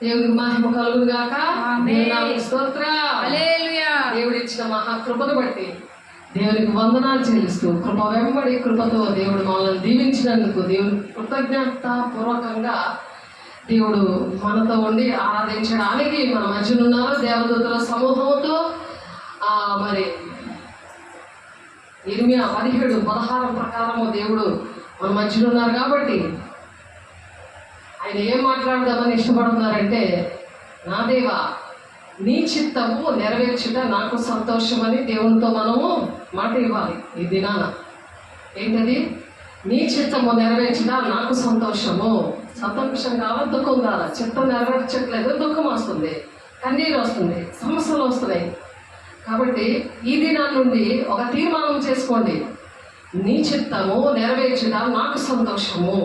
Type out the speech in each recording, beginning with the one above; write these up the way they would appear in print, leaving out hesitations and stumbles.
దేవునికి మహిమ కలుగును గాక. ఆమేన్. స్తోత్రం. హల్లెలూయా. దేవుడు ఇచ్చిన మహాకృపను బట్టి దేవునికి వందనాలు చెల్లిస్తూ కృప వెంబడి కృపతో దేవుడు మనల్ని దీవించినందుకు దేవునికి కృతజ్ఞత పూర్వకంగా దేవుడు మనతో ఉండి ఆరాధించడానికి మన మధ్యన ఉన్నారు. దేవదూతల సమూహంతో మరి ఇర్మియా 17:16 ప్రకారము దేవుడు మన మధ్యన ఉన్నారు కాబట్టి ఆయన ఏం మాట్లాడదామని ఇష్టపడుతున్నారంటే, నా దేవా నీ చిత్తము నెరవేర్చుట నాకు సంతోషమని దేవునితో మనము మాట ఇవ్వాలి. ఈ దినాన ఏంటది? నీ చిత్తము నెరవేర్చుట నాకు సంతోషము. సంతోషం కావాలి, దుఃఖం కావాలి. చిత్తం నెరవేర్చట్లేదు, దుఃఖం వస్తుంది, కన్నీరు వస్తుంది, సమస్యలు వస్తున్నాయి. కాబట్టి ఈ దినాల నుండి ఒక తీర్మానం చేసుకోండి, నీ చిత్తము నెరవేర్చుట నాకు సంతోషము.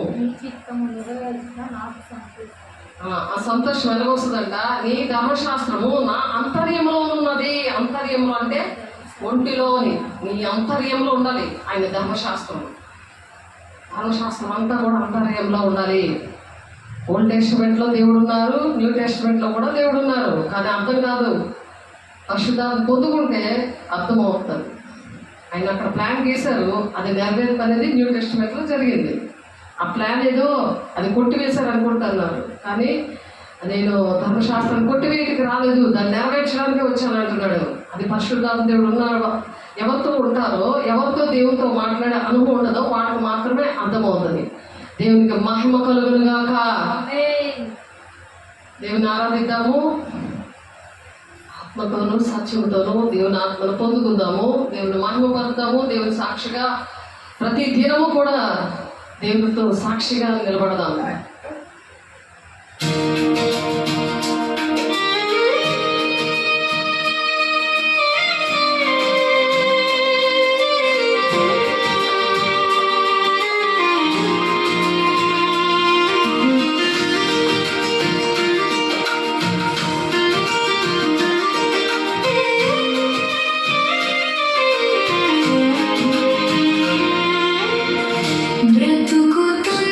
ఆ సంతోషం ఎలాగొస్తుందంట? నీ ధర్మశాస్త్రము నా అంతర్యంలో ఉన్నది. అంతర్యంలో అంటే ఒంటిలోని, నీ అంతర్యంలో ఉండాలి ఆయన ధర్మశాస్త్రం. ధర్మశాస్త్రం అంతా కూడా అంతర్యంలో ఉండాలి. ఓల్డ్ టెస్టిమెంట్లో దేవుడు ఉన్నారు, న్యూ టెస్టిమెంట్లో కూడా దేవుడు ఉన్నారు. కానీ అర్థం కాదు. పరిశుద్ధాత్మ పొందుకుంటే అర్థమవుతుంది. ఆయన అక్కడ ప్లాన్ గీశారు, అది నెరవేర్పు అనేది న్యూ టెస్టిమెంట్లో జరిగింది. ఆ ప్లాన్ ఏదో అది కొట్టివేశారు అనుకుంటున్నారు, కానీ నేను ధర్మశాస్త్రం కొట్టివేయటికి రాలేదు, దాన్ని నెరవేర్చడానికి వచ్చాను అంటున్నాడు. అది పరిశుద్ధాత్మ దేవుడు ఉన్నారు. ఎవరితో ఉంటారో, ఎవరితో దేవునితో మాట్లాడే అనుభవం ఉండదో వాటికి మాత్రమే అర్థమవుతుంది. దేవునికి మహిమ కలుగును గాక. దేవుని ఆరాధిద్దాము, ఆత్మతోనూ సత్యంతోనూ దేవుని ఆత్మను పొందుకుందాము, దేవుని మహిమ పరుద్దాము. దేవుని సాక్షిగా ప్రతి దినము కూడా దేవునితో సాక్షిగా నిలబడదాము. బ్రతుకుతున్నాను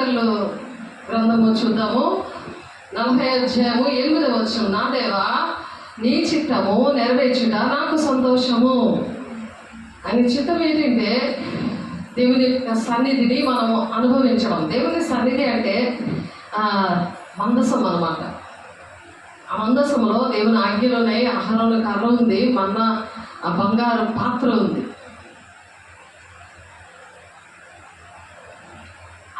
ఎస్తర్లు గ్రంథము చూద్దాము. 40 నా దేవా నీ చిత్తము నెరవేర్చుట నాకు సంతోషము. ఆయన చిత్తం ఏంటంటే దేవుని యొక్క సన్నిధిని మనము అనుభవించడం. దేవుని సన్నిధి అంటే మందసం అన్నమాట. ఆ మందసంలో దేవుని ఆజ్ఞలోనే ఆహారంలో కర్ర ఉంది, మన్న బంగారు పాత్ర ఉంది.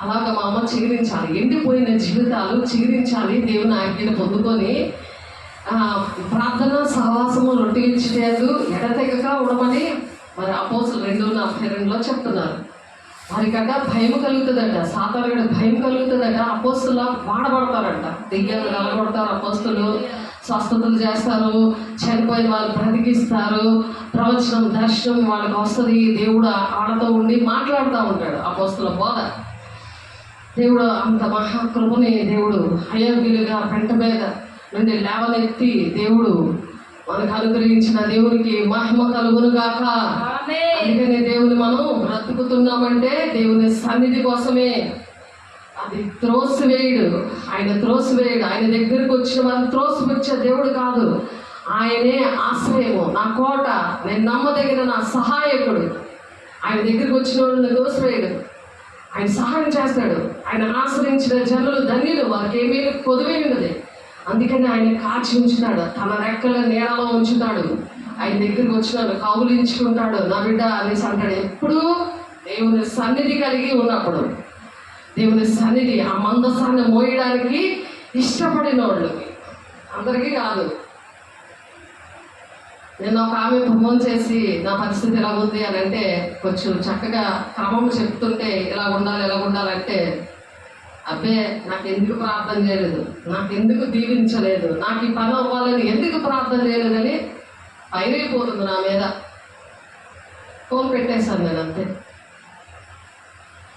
అలాగ మా అమ్మ చిగురించాలి, ఎండిపోయిన జీవితాలు చిగురించాలి, దేవుని ఆజ్ఞను పొందుకొని ప్రార్థన సహవాసము రొట్టె ఇచ్చేది ఎడతెగక ఉండమని మరి అపోస్తులు 2:42 చెప్తున్నారు. వారికట భయం కలుగుతుందట, సాతానుడి భయం కలుగుతుందట. అపోస్తుల వాడబడతారంట, దెయ్యాలు కలగొడతారు, అపోస్తులు స్వస్థతలు చేస్తారు, చనిపోయిన వాళ్ళు బ్రతికిస్తారు, ప్రవచనం దర్శనం వాళ్ళకి వస్తుంది. దేవుడు వాళ్ళతో ఉండి మాట్లాడుతూ ఉంటాడు. అపోస్తుల బోధ దేవుడు అంత మహాకృపని దేవుడు హయగిలుగా పెంట మీద నుండి లేవనెత్తి దేవుడు మనకు అనుగ్రహించిన దేవునికి మహిమ కలుగునుగాక. అందుకనే దేవుని మనం బ్రతుకుతున్నామంటే దేవుని సన్నిధి కోసమే. అది త్రోసివేయుడు, ఆయన త్రోసివేయుడు. ఆయన దగ్గరికి వచ్చిన వారిని త్రోసిపుచ్చే దేవుడు కాదు. ఆయనే ఆశ్రయము, నా కోట, నేను నమ్మదగిన నా సహాయకుడు. ఆయన దగ్గరికి వచ్చిన వాళ్ళని త్రోసివేయుడు, ఆయన సహాయం చేస్తాడు. ఆయన ఆశ్రయించిన జనులు ధన్యులు, వారికి ఏమీ కొదువే ఉన్నది. అందుకని ఆయన కాచి ఉంచుతాడు, తన రెక్కల నీడలో ఉంచుతాడు. ఆయన దగ్గరికి వచ్చినాడు కౌలించుకుంటాడు, నా బిడ్డ అనేసి అంటాడు. ఎప్పుడు దేవుని సన్నిధి కలిగి ఉన్నప్పుడు, దేవుని సన్నిధి ఆ మందసాన్ని మోయడానికి ఇష్టపడిన వాళ్ళకి, అందరికీ కాదు. నేను ఒక ఆమె ఫోన్ చేసి నా పరిస్థితి ఎలా ఉంది అని అంటే, కొంచెం చక్కగా క్రమం చెప్తుంటే ఇలా ఉండాలంటే, అబ్బే నాకు ఎందుకు ప్రార్థన చేయలేదు, నాకు ఎందుకు దీవించలేదు, నాకు ఈ పని అవ్వాలని ఎందుకు ప్రార్థన చేయలేదని పైరైపోతుంది నా మీద. ఫోన్ పెట్టేశాను నేను అంతే.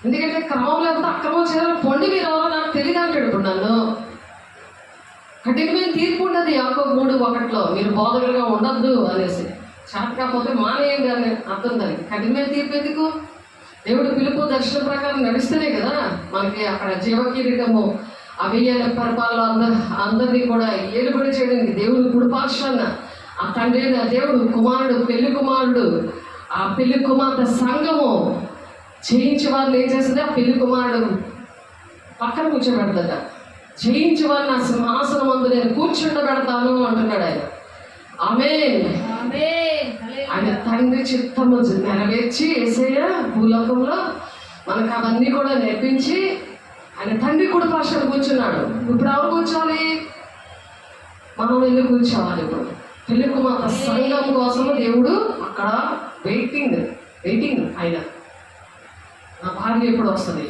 ఎందుకంటే క్రమం లేకపోతే అక్రమం చేయాలి. పొండి మీరు ఎవరో నాకు తెలియదు అంటాడు. ఇప్పుడు నన్ను కఠినమైన తీర్పు ఉండదు. యాకోబు 3:1 మీరు బోధకులుగా ఉండద్దు అనేసి, చేత కాకపోతే మానేయండి అని అర్థం. దానికి కఠినమైన తీర్పు ఎందుకు? దేవుడు పిలుపు దర్శన ప్రకారం నడిస్తేనే కదా మనకి అక్కడ జీవకిరీటము, అవియ్యాల పరిపాలన అందరినీ కూడా ఏలుబడి చేయడానికి దేవుడు కుడిపార్శ్వాన ఆ తండ్రి దేవుడు కుమారుడు, పెళ్లి కుమారుడు, ఆ పెళ్లి కుమార్తె సంఘము చేయించి వారిని ఏం చేస్తుంది? ఆ పెళ్లి కుమారుడు పక్కన కూర్చోబెడతాడ. జయించి వారిని నా సింహాసనం ముందు నేను కూర్చుండబెడతాను అంటున్నాడు ఆయన. ఆమేన్. ఆయన తండ్రి చిత్తము నెరవేర్చి యేసయ్య భూలోకంలో మనకు అవన్నీ కూడా నేర్పించి ఆయన తండ్రి కూడా పార్శ్వాన కూర్చున్నాడు. ఇప్పుడు ఎవరు కూర్చోవాలి? మనం వెళ్ళి కూర్చోవాలి. ఇప్పుడు పెళ్లి కుమార్తె సంఘం కోసం దేవుడు అక్కడ వెయిటింగ్. ఆయన నా భార్య ఎప్పుడు వస్తుంది?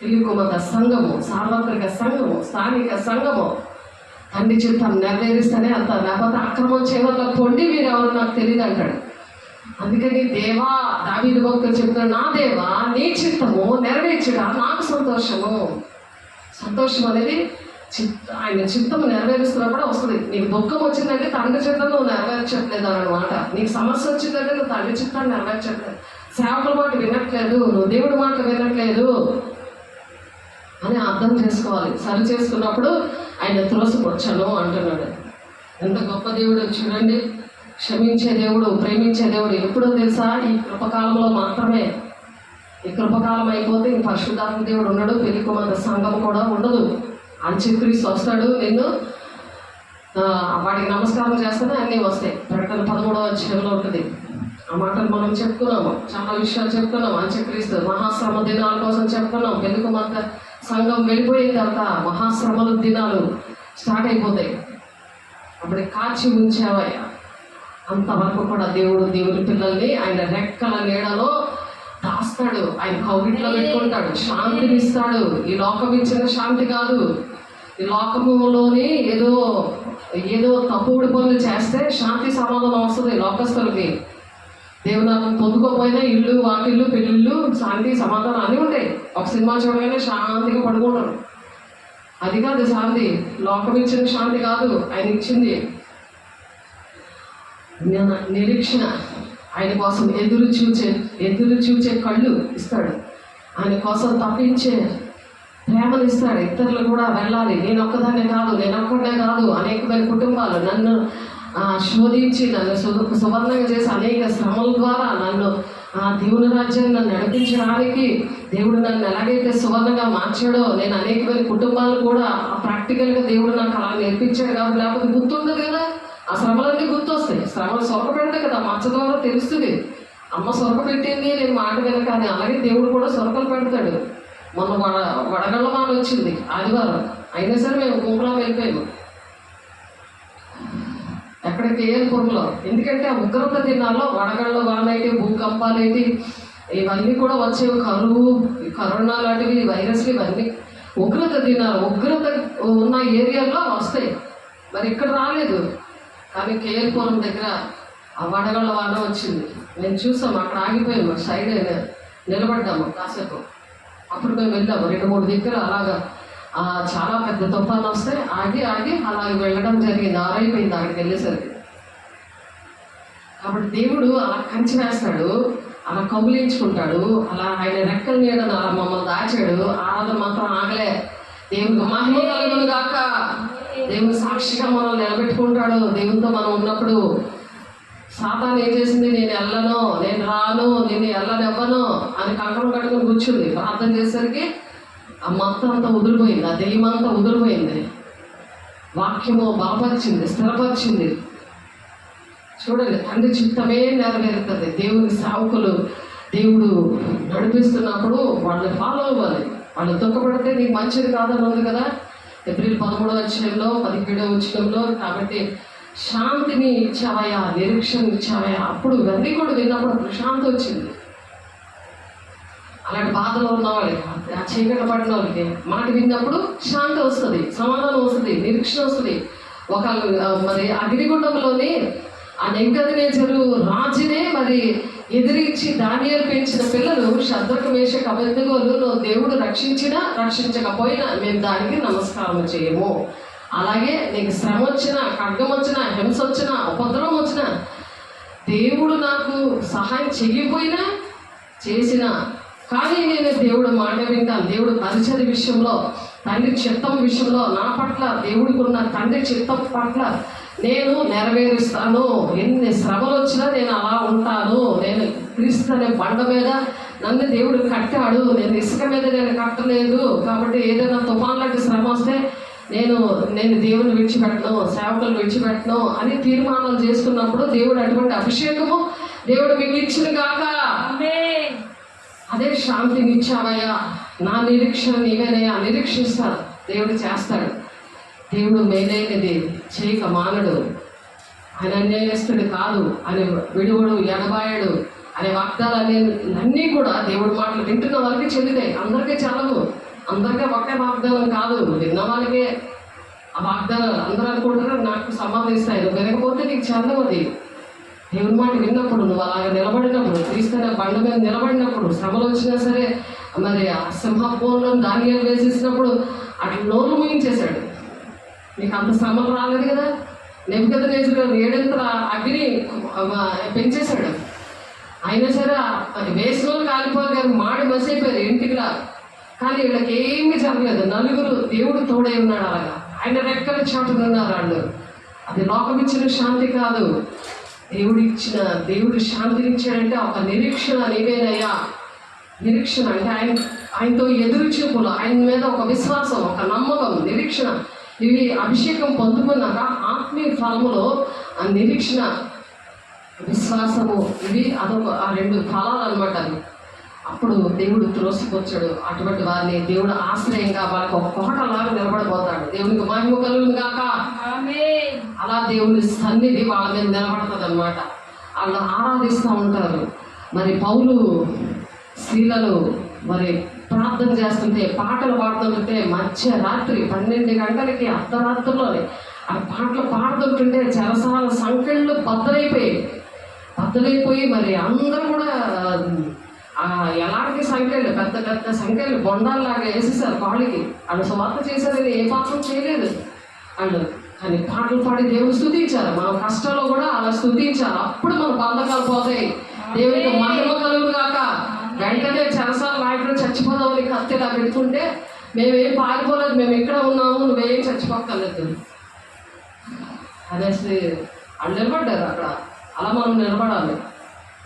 పెళ్లి కుమార్తె సంఘము, సార్వత్రిక సంఘము, స్థానిక సంఘము తండ్రి చిత్తం నెరవేరిస్తేనే అంత, లేకపోతే అక్రమం చేయవల్ల పొండి మీరు ఎవరు నాకు తెలియదు అంటాడు. అందుకని దేవా, దావీదు భక్తులు చెప్తున్నాడు, నా దేవా నీ చిత్తము నెరవేర్చుట నాకు సంతోషము. సంతోషం అనేది ఆయన చిత్తము నెరవేరుస్తున్నప్పుడు వస్తుంది. నీకు దుఃఖం వచ్చిందంటే తండ్రి చిత్తం నువ్వు నెరవేర్చట్లేదు అన్నమాట. నీకు సమస్య వచ్చిందంటే నువ్వు తండ్రి చిత్తాన్ని నెరవేర్చట్లేదు, సేవకుల మాట వినట్లేదు, నువ్వు దేవుడి మాట వినట్లేదు అని అర్థం చేసుకోవాలి. సరి చేసుకున్నప్పుడు ఆయన తులసిపొచ్చను అంటున్నాడు. ఎంత గొప్ప దేవుడు చూడండి. క్షమించే దేవుడు, ప్రేమించే దేవుడు. ఎప్పుడో తెలుసా? ఈ కృపకాలంలో మాత్రమే. ఈ కృపకాలం అయిపోతే ఈ పరిశుద్ధాత్మ దేవుడు ఉన్నాడు, పెళ్లి కుమార్తె సంఘం కూడా ఉండదు. అంత్యక్రీస్తు వస్తాడు, నిన్ను వాడికి నమస్కారం చేస్తేనే అన్నీ వస్తాయి. ప్రకటన 13వ ఉంటుంది. ఆ మాటలు మనం చెప్పుకున్నాము, చాలా విషయాలు చెప్పుకున్నాం. అంత్యక్రీస్తు మహాశ్రమ దినాల కోసం చెప్పుకున్నాం. పెళ్లి కుమార్తె సంఘం వెళ్ళిపోయిన తర్వాత మహాశ్రమల దినాలు స్టార్ట్ అయిపోతాయి. అప్పుడు కాచి ఉంచావయ్యా. అంతవరకు కూడా దేవుడు దేవుని పిల్లల్ని ఆయన రెక్కల నీడలో దాస్తాడు, ఆయన కౌగిట్లో పెట్టుకుంటాడు, శాంతిని ఇస్తాడు. ఈ లోకం ఇచ్చిన శాంతి కాదు. ఈ లోకములోని ఏదో తప్పుడు పనులు చేస్తే శాంతి సమాధానం వస్తుంది లోకస్తులకి. దేవునామం పొందుకోపోయినా ఇల్లు, వాకిళ్ళు, పెళ్ళిళ్ళు, శాంతి సమాధానం అన్నీ ఉంటాయి. ఒక సినిమా చూడగానే శాంతిగా పడుకుంటారు. అది కాదు శాంతి. లోకం ఇచ్చిన శాంతి కాదు, ఆయన ఇచ్చింది నిరీక్షణ. ఆయన కోసం ఎదురు చూచే కళ్ళు ఇస్తాడు. ఆయన కోసం తప్పించే ప్రేమనిస్తాడు. ఇతరులు కూడా వెళ్ళాలి, నేను ఒక్కదాన్నే కాదు, నేను ఒక్కడే కాదు, అనేకమైన కుటుంబాలు నన్ను శోధించి నన్ను సువర్ణంగా చేసి అనేక శ్రమల ద్వారా నన్ను దేవుని రాజ్యాన్ని నన్ను నడిపించడానికి దేవుడు నన్ను ఎలాగైతే సువర్ణంగా మార్చాడో, నేను అనేకమైన కుటుంబాలు కూడా ప్రాక్టికల్గా దేవుడు నాకు అలా నేర్పించాడు. కాబట్టి లేకపోతే గుర్తుండదు కదా, ఆ శ్రమలన్నీ గుర్తొస్తాయి. శ్రమలు సొరక పెడతాయి కదా, మచ్చ ద్వారా తెలుస్తుంది. అమ్మ సొరక పెట్టింది, నేను మాట వినకాని, అలాగే దేవుడు కూడా సొరకలు పెడతాడు. మొన్న వడగళ్ళ వాన వచ్చింది ఆదివారం, అయినా సరే మేము గుంపులా వెళ్ళిపోయాము. ఎక్కడ కేఎల్పురంలో, ఎందుకంటే ఆ ఉగ్రత దినాల్లో వడగళ్ళ వాన అయితే, భూకంపాలు అయితే, ఇవన్నీ కూడా వచ్చేవి. కరువు, కరోనా లాంటివి, వైరస్లు, ఇవన్నీ ఉగ్రత దినాలు, ఉగ్రత ఉన్న ఏరియాలో వస్తాయి. మరి ఇక్కడ రాలేదు. కానీ కేఎల్పురం దగ్గర ఆ వడగళ్ళ వాన వచ్చింది. నేను చూసాము, అక్కడ ఆగిపోయాము, సైడ్ నిలబడ్డాము కాసేపు. అప్పుడు మేము వెళ్ళాము 2-3 దగ్గర అలాగా చాలా పెద్ద తుఫాను వస్తే ఆగి అలాగే వెళ్ళడం జరిగింది. ఆరైపోయింది అక్కడికి వెళ్ళేసరికి. కాబట్టి దేవుడు అలా కంచి వేస్తాడు, అలా కౌగిలించుకుంటాడు, అలా ఆయన రెక్కల నీడను అలా మమ్మల్ని దాచాడు. ఆరాధన మాత్రం ఆగలే. దేవుడికి మహిమ కలుగును గాక. దేవుడు సాక్షిగా మనం నిలబెట్టుకుంటాడు. దేవునితో మనం ఉన్నప్పుడు సాతాను ఏం చేసింది, నేను వెళ్ళను, నేను రాను, నేను వెళ్ళనివ్వను అని కంకణం కట్టుకుని కూర్చుంది. ప్రార్థన చేసేసరికి ఆ మొత్తం అంతా ఉదిరిపోయింది, ఆ దెయ్యమంతా ఉదిరిపోయింది. వాక్యము బలపరిచింది, స్థిరపరిచింది. చూడండి, తండ్రి చిత్తమే నెరవేరుతుంది. దేవుని సేవకులు దేవుడు నడిపిస్తున్నప్పుడు వాళ్ళని ఫాలో అవ్వాలి. వాళ్ళు దుఃఖపడితే నీకు మంచిది కాదని ఉంది కదా, ఏప్రిల్ 13వ అధ్యాయంలో 17వ వచనంలో. కాబట్టి శాంతిని ఇచ్చావయ్యా, నిరీక్షణ ఇచ్చావయ్యా. అప్పుడు ఇవన్నీ కూడా విన్నప్పుడు ప్రశాంతి వచ్చింది. అలాంటి బాధలో ఉన్న వాళ్ళకి, ఆ చీకట పడిన వాళ్ళకి మాట విన్నప్పుడు శాంతి వస్తుంది, సమాధానం వస్తుంది, నిరీక్షణ వస్తుంది. ఒక మరి అగ్నిగుండంలోని ఆ నెబుకద్నెజరు రాజునే మరి ఎదిరించి దానియేలు పెంచిన పిల్లలు శద్రకు, మేషకు, అబేద్నెగోలు నువ్వు దేవుడు రక్షించినా రక్షించకపోయినా మేము దానికి నమస్కారం చేయము. అలాగే నీకు శ్రమ వచ్చినా, ఖడ్గం వచ్చినా, హింస వచ్చినా, ఉపద్రవం వచ్చినా, దేవుడు నాకు సహాయం చెయ్యకపోయినా చేసినా కానీ నేను దేవుడు మాట వింటాను. దేవుడు పరిచర్య విషయంలో, తండ్రి చిత్తం విషయంలో నా పట్ల దేవుడికి ఉన్న తండ్రి చిత్తం పట్ల నేను నెరవేరుస్తాను. ఎన్ని శ్రమలు వచ్చినా నేను అలా ఉంటాను. నేను క్రీస్తు అనే బండ మీద నన్ను దేవుడు కట్టాడు, నేను ఇసుక మీద నేను కట్టలేదు. కాబట్టి ఏదైనా తుఫాన్ లాంటి శ్రమ వస్తే నేను దేవుని విడిచిపెట్టను, సేవకులు విడిచిపెట్టను అని తీర్మానాలు చేసుకున్నప్పుడు దేవుడు అటువంటి అభిషేకము దేవుడు మీకు ఇచ్చిన గాక. అదే శాంతిని ఇచ్చావయ్యా, నా నిరీక్షణ నీవేనయ్యా. నిరీక్షిస్తాడు, దేవుడు చేస్తాడు. దేవుడు మేలైనది చేయక మానడు, ఆయన అన్యాయస్తుడు కాదు, అని విడువడు, ఎడబాయడు అనే వాగ్దానాలన్నీ కూడా దేవుడి మాటలు వింటున్న వాళ్ళకి చెందుతాయి. అందరికీ చల్లవు, అందరికీ ఒకే వాగ్దానం కాదు, విన్న వాళ్ళకే ఆ వాగ్దానాలు. అందరూ అనుకుంటారు నాకు సంబంధిస్తాయి, నువ్వు వినకపోతే నీకు చల్లవది. దేవుని మాట విన్నప్పుడు, నువ్వు అలాగ నిలబడినప్పుడు, క్రీస్తున్న బండ మీద నిలబడినప్పుడు, శ్రమలు వచ్చినా సరే, మరి ఆ సింహపోలో దానియేలు వేసేసినప్పుడు అట్లా నోరు ముగించేశాడు. నీకు అంత శ్రమలు రాలేదు కదా. నెబుకద్నెజరు 7 అగ్ని పెంచేశాడు. అయినా సరే వేసిన వాళ్ళు కాలిపోయారు, మాడి మసైపోయారు ఇంటికిలా. కానీ వీళ్ళకి ఏమీ జరగలేదు. నలుగురు దేవుడు తోడై ఉన్నాడు. అలాగా ఆయన రెక్కల చాటున ఉన్నారు వాళ్ళు. అది లోకం ఇచ్చిన శాంతి కాదు, దేవుడు శాంతిని ఇచ్చాడంటే ఒక నిరీక్షణ నీవేనయ్యా. నిరీక్షణ అంటే ఆయనతో ఎదురు చూపులు, ఆయన మీద ఒక విశ్వాసం, ఒక నమ్మకం, నిరీక్షణ. ఇవి అభిషేకం పొందుకున్నాక ఆత్మీయ ఫలములో ఆ నిరీక్షణ, విశ్వాసము, ఇవి అదొక 2 ఫలాలు అనమాట. అది అప్పుడు దేవుడు త్రోసికొచ్చాడు అటువంటి వారిని. దేవుడు ఆశ్రయంగా వాళ్ళకి ఒక కోటలాగా నిలబడిపోతాడు. దేవునికి మహిమ కలుగును గాక. అలా దేవుని సన్నిధి వాళ్ళ మీద నిలబడుతుంది అనమాట. వాళ్ళు ఆరాధిస్తూ ఉంటారు. మరి పౌలు స్త్రీలను మరి ప్రార్థన చేస్తుంటే, పాటలు పాడుతుంటే, మధ్యరాత్రి 12 గంటలకి అర్ధరాత్రిలోనే ఆ పాటలు పాడుతుంటుంటే చెరసాల సంఖ్యలు బద్దలైపోయి మరి అందరూ కూడా ఎలాంటి సంఖ్యలు, పెద్ద పెద్ద సంఖ్యలు బొండాల్లాగా వేసేసారు కాళ్ళకి. వాళ్ళు స్వార్థ చేశారని ఏ పాపం చేయలేదు వాళ్ళు. కానీ పాటలు పాడి దేవుని స్తుతించారు. మనం కష్టాల్లో కూడా అలా స్తుతించాలి. అప్పుడు మన బంధకాలు పోతాయి. దేవునికి మహిమ కలుగును గాక. వెంటనే చెరసాల నాయకుడు చచ్చిపోదామని కత్తిలా పెట్టుకుంటే మేమేం పారిపోలేదు, మేము ఇక్కడ ఉన్నాము, నువ్వేం చచ్చిపోక్కర్లేదు అనేసి వాళ్ళు నిలబడ్డారు అక్కడ. అలా మనం నిలబడాలి,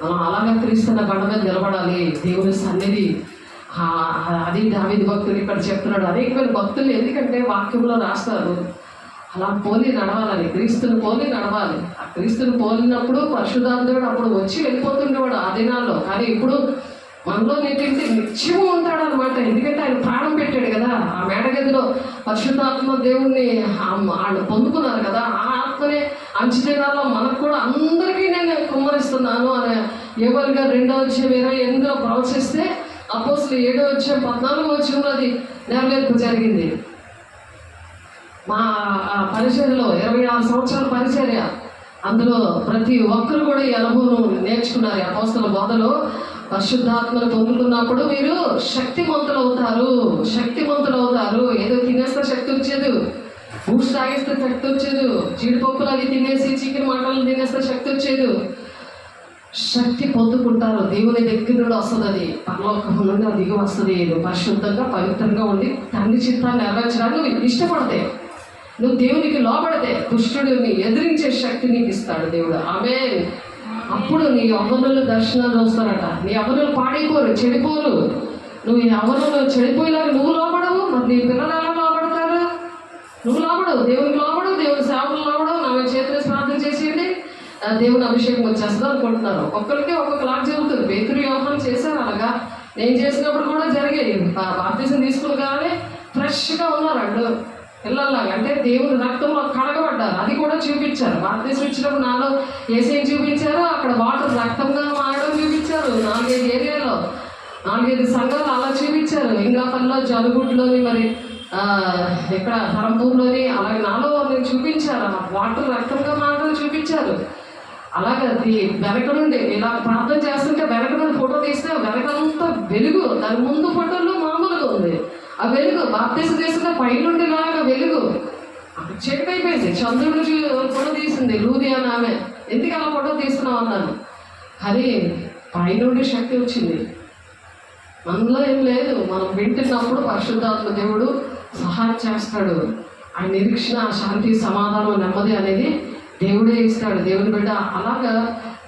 మనం అలాగే క్రీస్తున్న బండ మీద నిలబడాలి. దేవుని సన్నిధి అది దావీదు భక్తులు ఇక్కడ చెప్తున్నాడు. అనేకమైన భక్తులు ఎందుకంటే వాక్యంలో రాస్తారు అలా పోలి నడవాలని, క్రీస్తుని పోలి నడవాలి. ఆ క్రీస్తుని పోలినప్పుడు పరిశుద్ధాత్ముడు అప్పుడు వచ్చి వెళ్ళిపోతుండేవాడు ఆ దినాల్లో. కానీ ఇప్పుడు మనలో ఏంటంటే నిత్యము ఉంటాడు అనమాట. ఎందుకంటే ఆయన ప్రాణం పెట్టాడు కదా ఆ మేడగదిలో. పరిశుద్ధాత్మ దేవుణ్ణి ఆయన పొందుకున్నారు కదా, ఆ ఆత్మనే అంచు దినాల్లో మనకు కూడా అందరికీ నేను కుమ్మరిస్తున్నాను అనే యోవేలు గారు 2:28 ప్రవచిస్తే అపోస్తలులు 7:14 అది నెరవేర్పు జరిగింది. మా పరిచర్యలో 26 సంవత్సరాల పరిచర్య, అందులో ప్రతి ఒక్కరు కూడా ఈ అనుభవం నేర్చుకున్నారు. అపోస్తలుల బోధలో పరిశుద్ధాత్మను పొందుకున్నప్పుడు మీరు శక్తిమంతులు అవుతారు. ఏదో తినేస్తే శక్తి వచ్చేది, బూట్స్ తాగేస్తే శక్తి వచ్చేది, జీడిపప్పులు అవి తినేసి చికెన్ మటన్లు తినేస్తే శక్తి వచ్చేది. శక్తి పొందుకుంటారు, దేవుని దగ్గర నుండి వస్తుంది, అది పరలోకం నుండి అది దిగి వస్తుంది. నువ్వు పరిశుద్ధంగా పవిత్రంగా ఉండి తండ్రి చిత్తాన్ని నెరవేర్చడానికి నువ్వు ఇష్టపడితే, నువ్వు దేవునికి లోబడితే దుష్టుడిని ఎదిరించే శక్తి నీకు ఇస్తాడు దేవుడు. ఆమేన్. అప్పుడు నీ యవ్వనులు దర్శనాలు వస్తారట. నీ యవ్వనులు పాడైపోరు, చెడిపోరు. నువ్వు యవ్వనులు చెడిపోయినాక నువ్వు లోబడవు, మరి నీ పిల్లలు ఎలా లోబడతారు? నువ్వు లోబడవు, దేవునికి లోబడవు, దేవుని సేవలు లోబడవు. నా చేతులు ప్రార్థన చేసేయండి, దేవుని అభిషేకం వచ్చేస్తుంది అనుకుంటున్నారు. ఒక్కరికి ఒక్కొక్కలాగా జరుగుతుంది. పేతురు యోహాను చేశారు అలాగా. నేను చేసినప్పుడు కూడా జరిగాయి. బాప్తిసం తీసుకుని కానీ ఫ్రెష్గా ఉన్నారు వాళ్ళు పిల్లల్లాగా. అంటే దేవుని రక్తంలో కడగబడ్డారు, అది కూడా చూపించారు. బాప్తిసం ఇచ్చినప్పుడు నాలో ఏసేం చూపించారు, అక్కడ వాటర్ రక్తంగా మారడం చూపించారు. 4-5 ఏరియాలో 4-5 సంఘాలు అలా చూపించారు. ఇంగాపల్లిలో, జరుగుడ్లోని, మరి ఇక్కడ ధరంపూర్లోని అలాగే నాలో నేను చూపించారు. వాటర్ రక్తంగా మారడం చూపించారు. అలాగే అది వెనక నుండి ఇలా ప్రార్థన చేస్తుంటే వెనక నుండి ఫోటో తీస్తే వెనకంతా వెలుగు, దాని ముందు ఫోటోలో మామూలుగా ఉంది. ఆ వెలుగు బాప్తిసం చేస్తుంటే పైనుండి లాగా వెలుగు అక్కడ చెక్ అయిపోయింది. చంద్రుడు ఫోటో తీసింది లూదియానా ఆమె. ఎందుకు అలా ఫోటో తీస్తున్నావు అన్నాను. కానీ పైనుండి శక్తి వచ్చింది. మనలో ఏం లేదు, మనం వింటున్నప్పుడు పరిశుద్ధాత్మ దేవుడు సహాయం చేస్తాడు. ఆయన నిరీక్షణ, శాంతి, సమాధానం, నెమ్మది అనేది దేవుడే ఇస్తాడు. దేవుని బిడ్డ అలాగా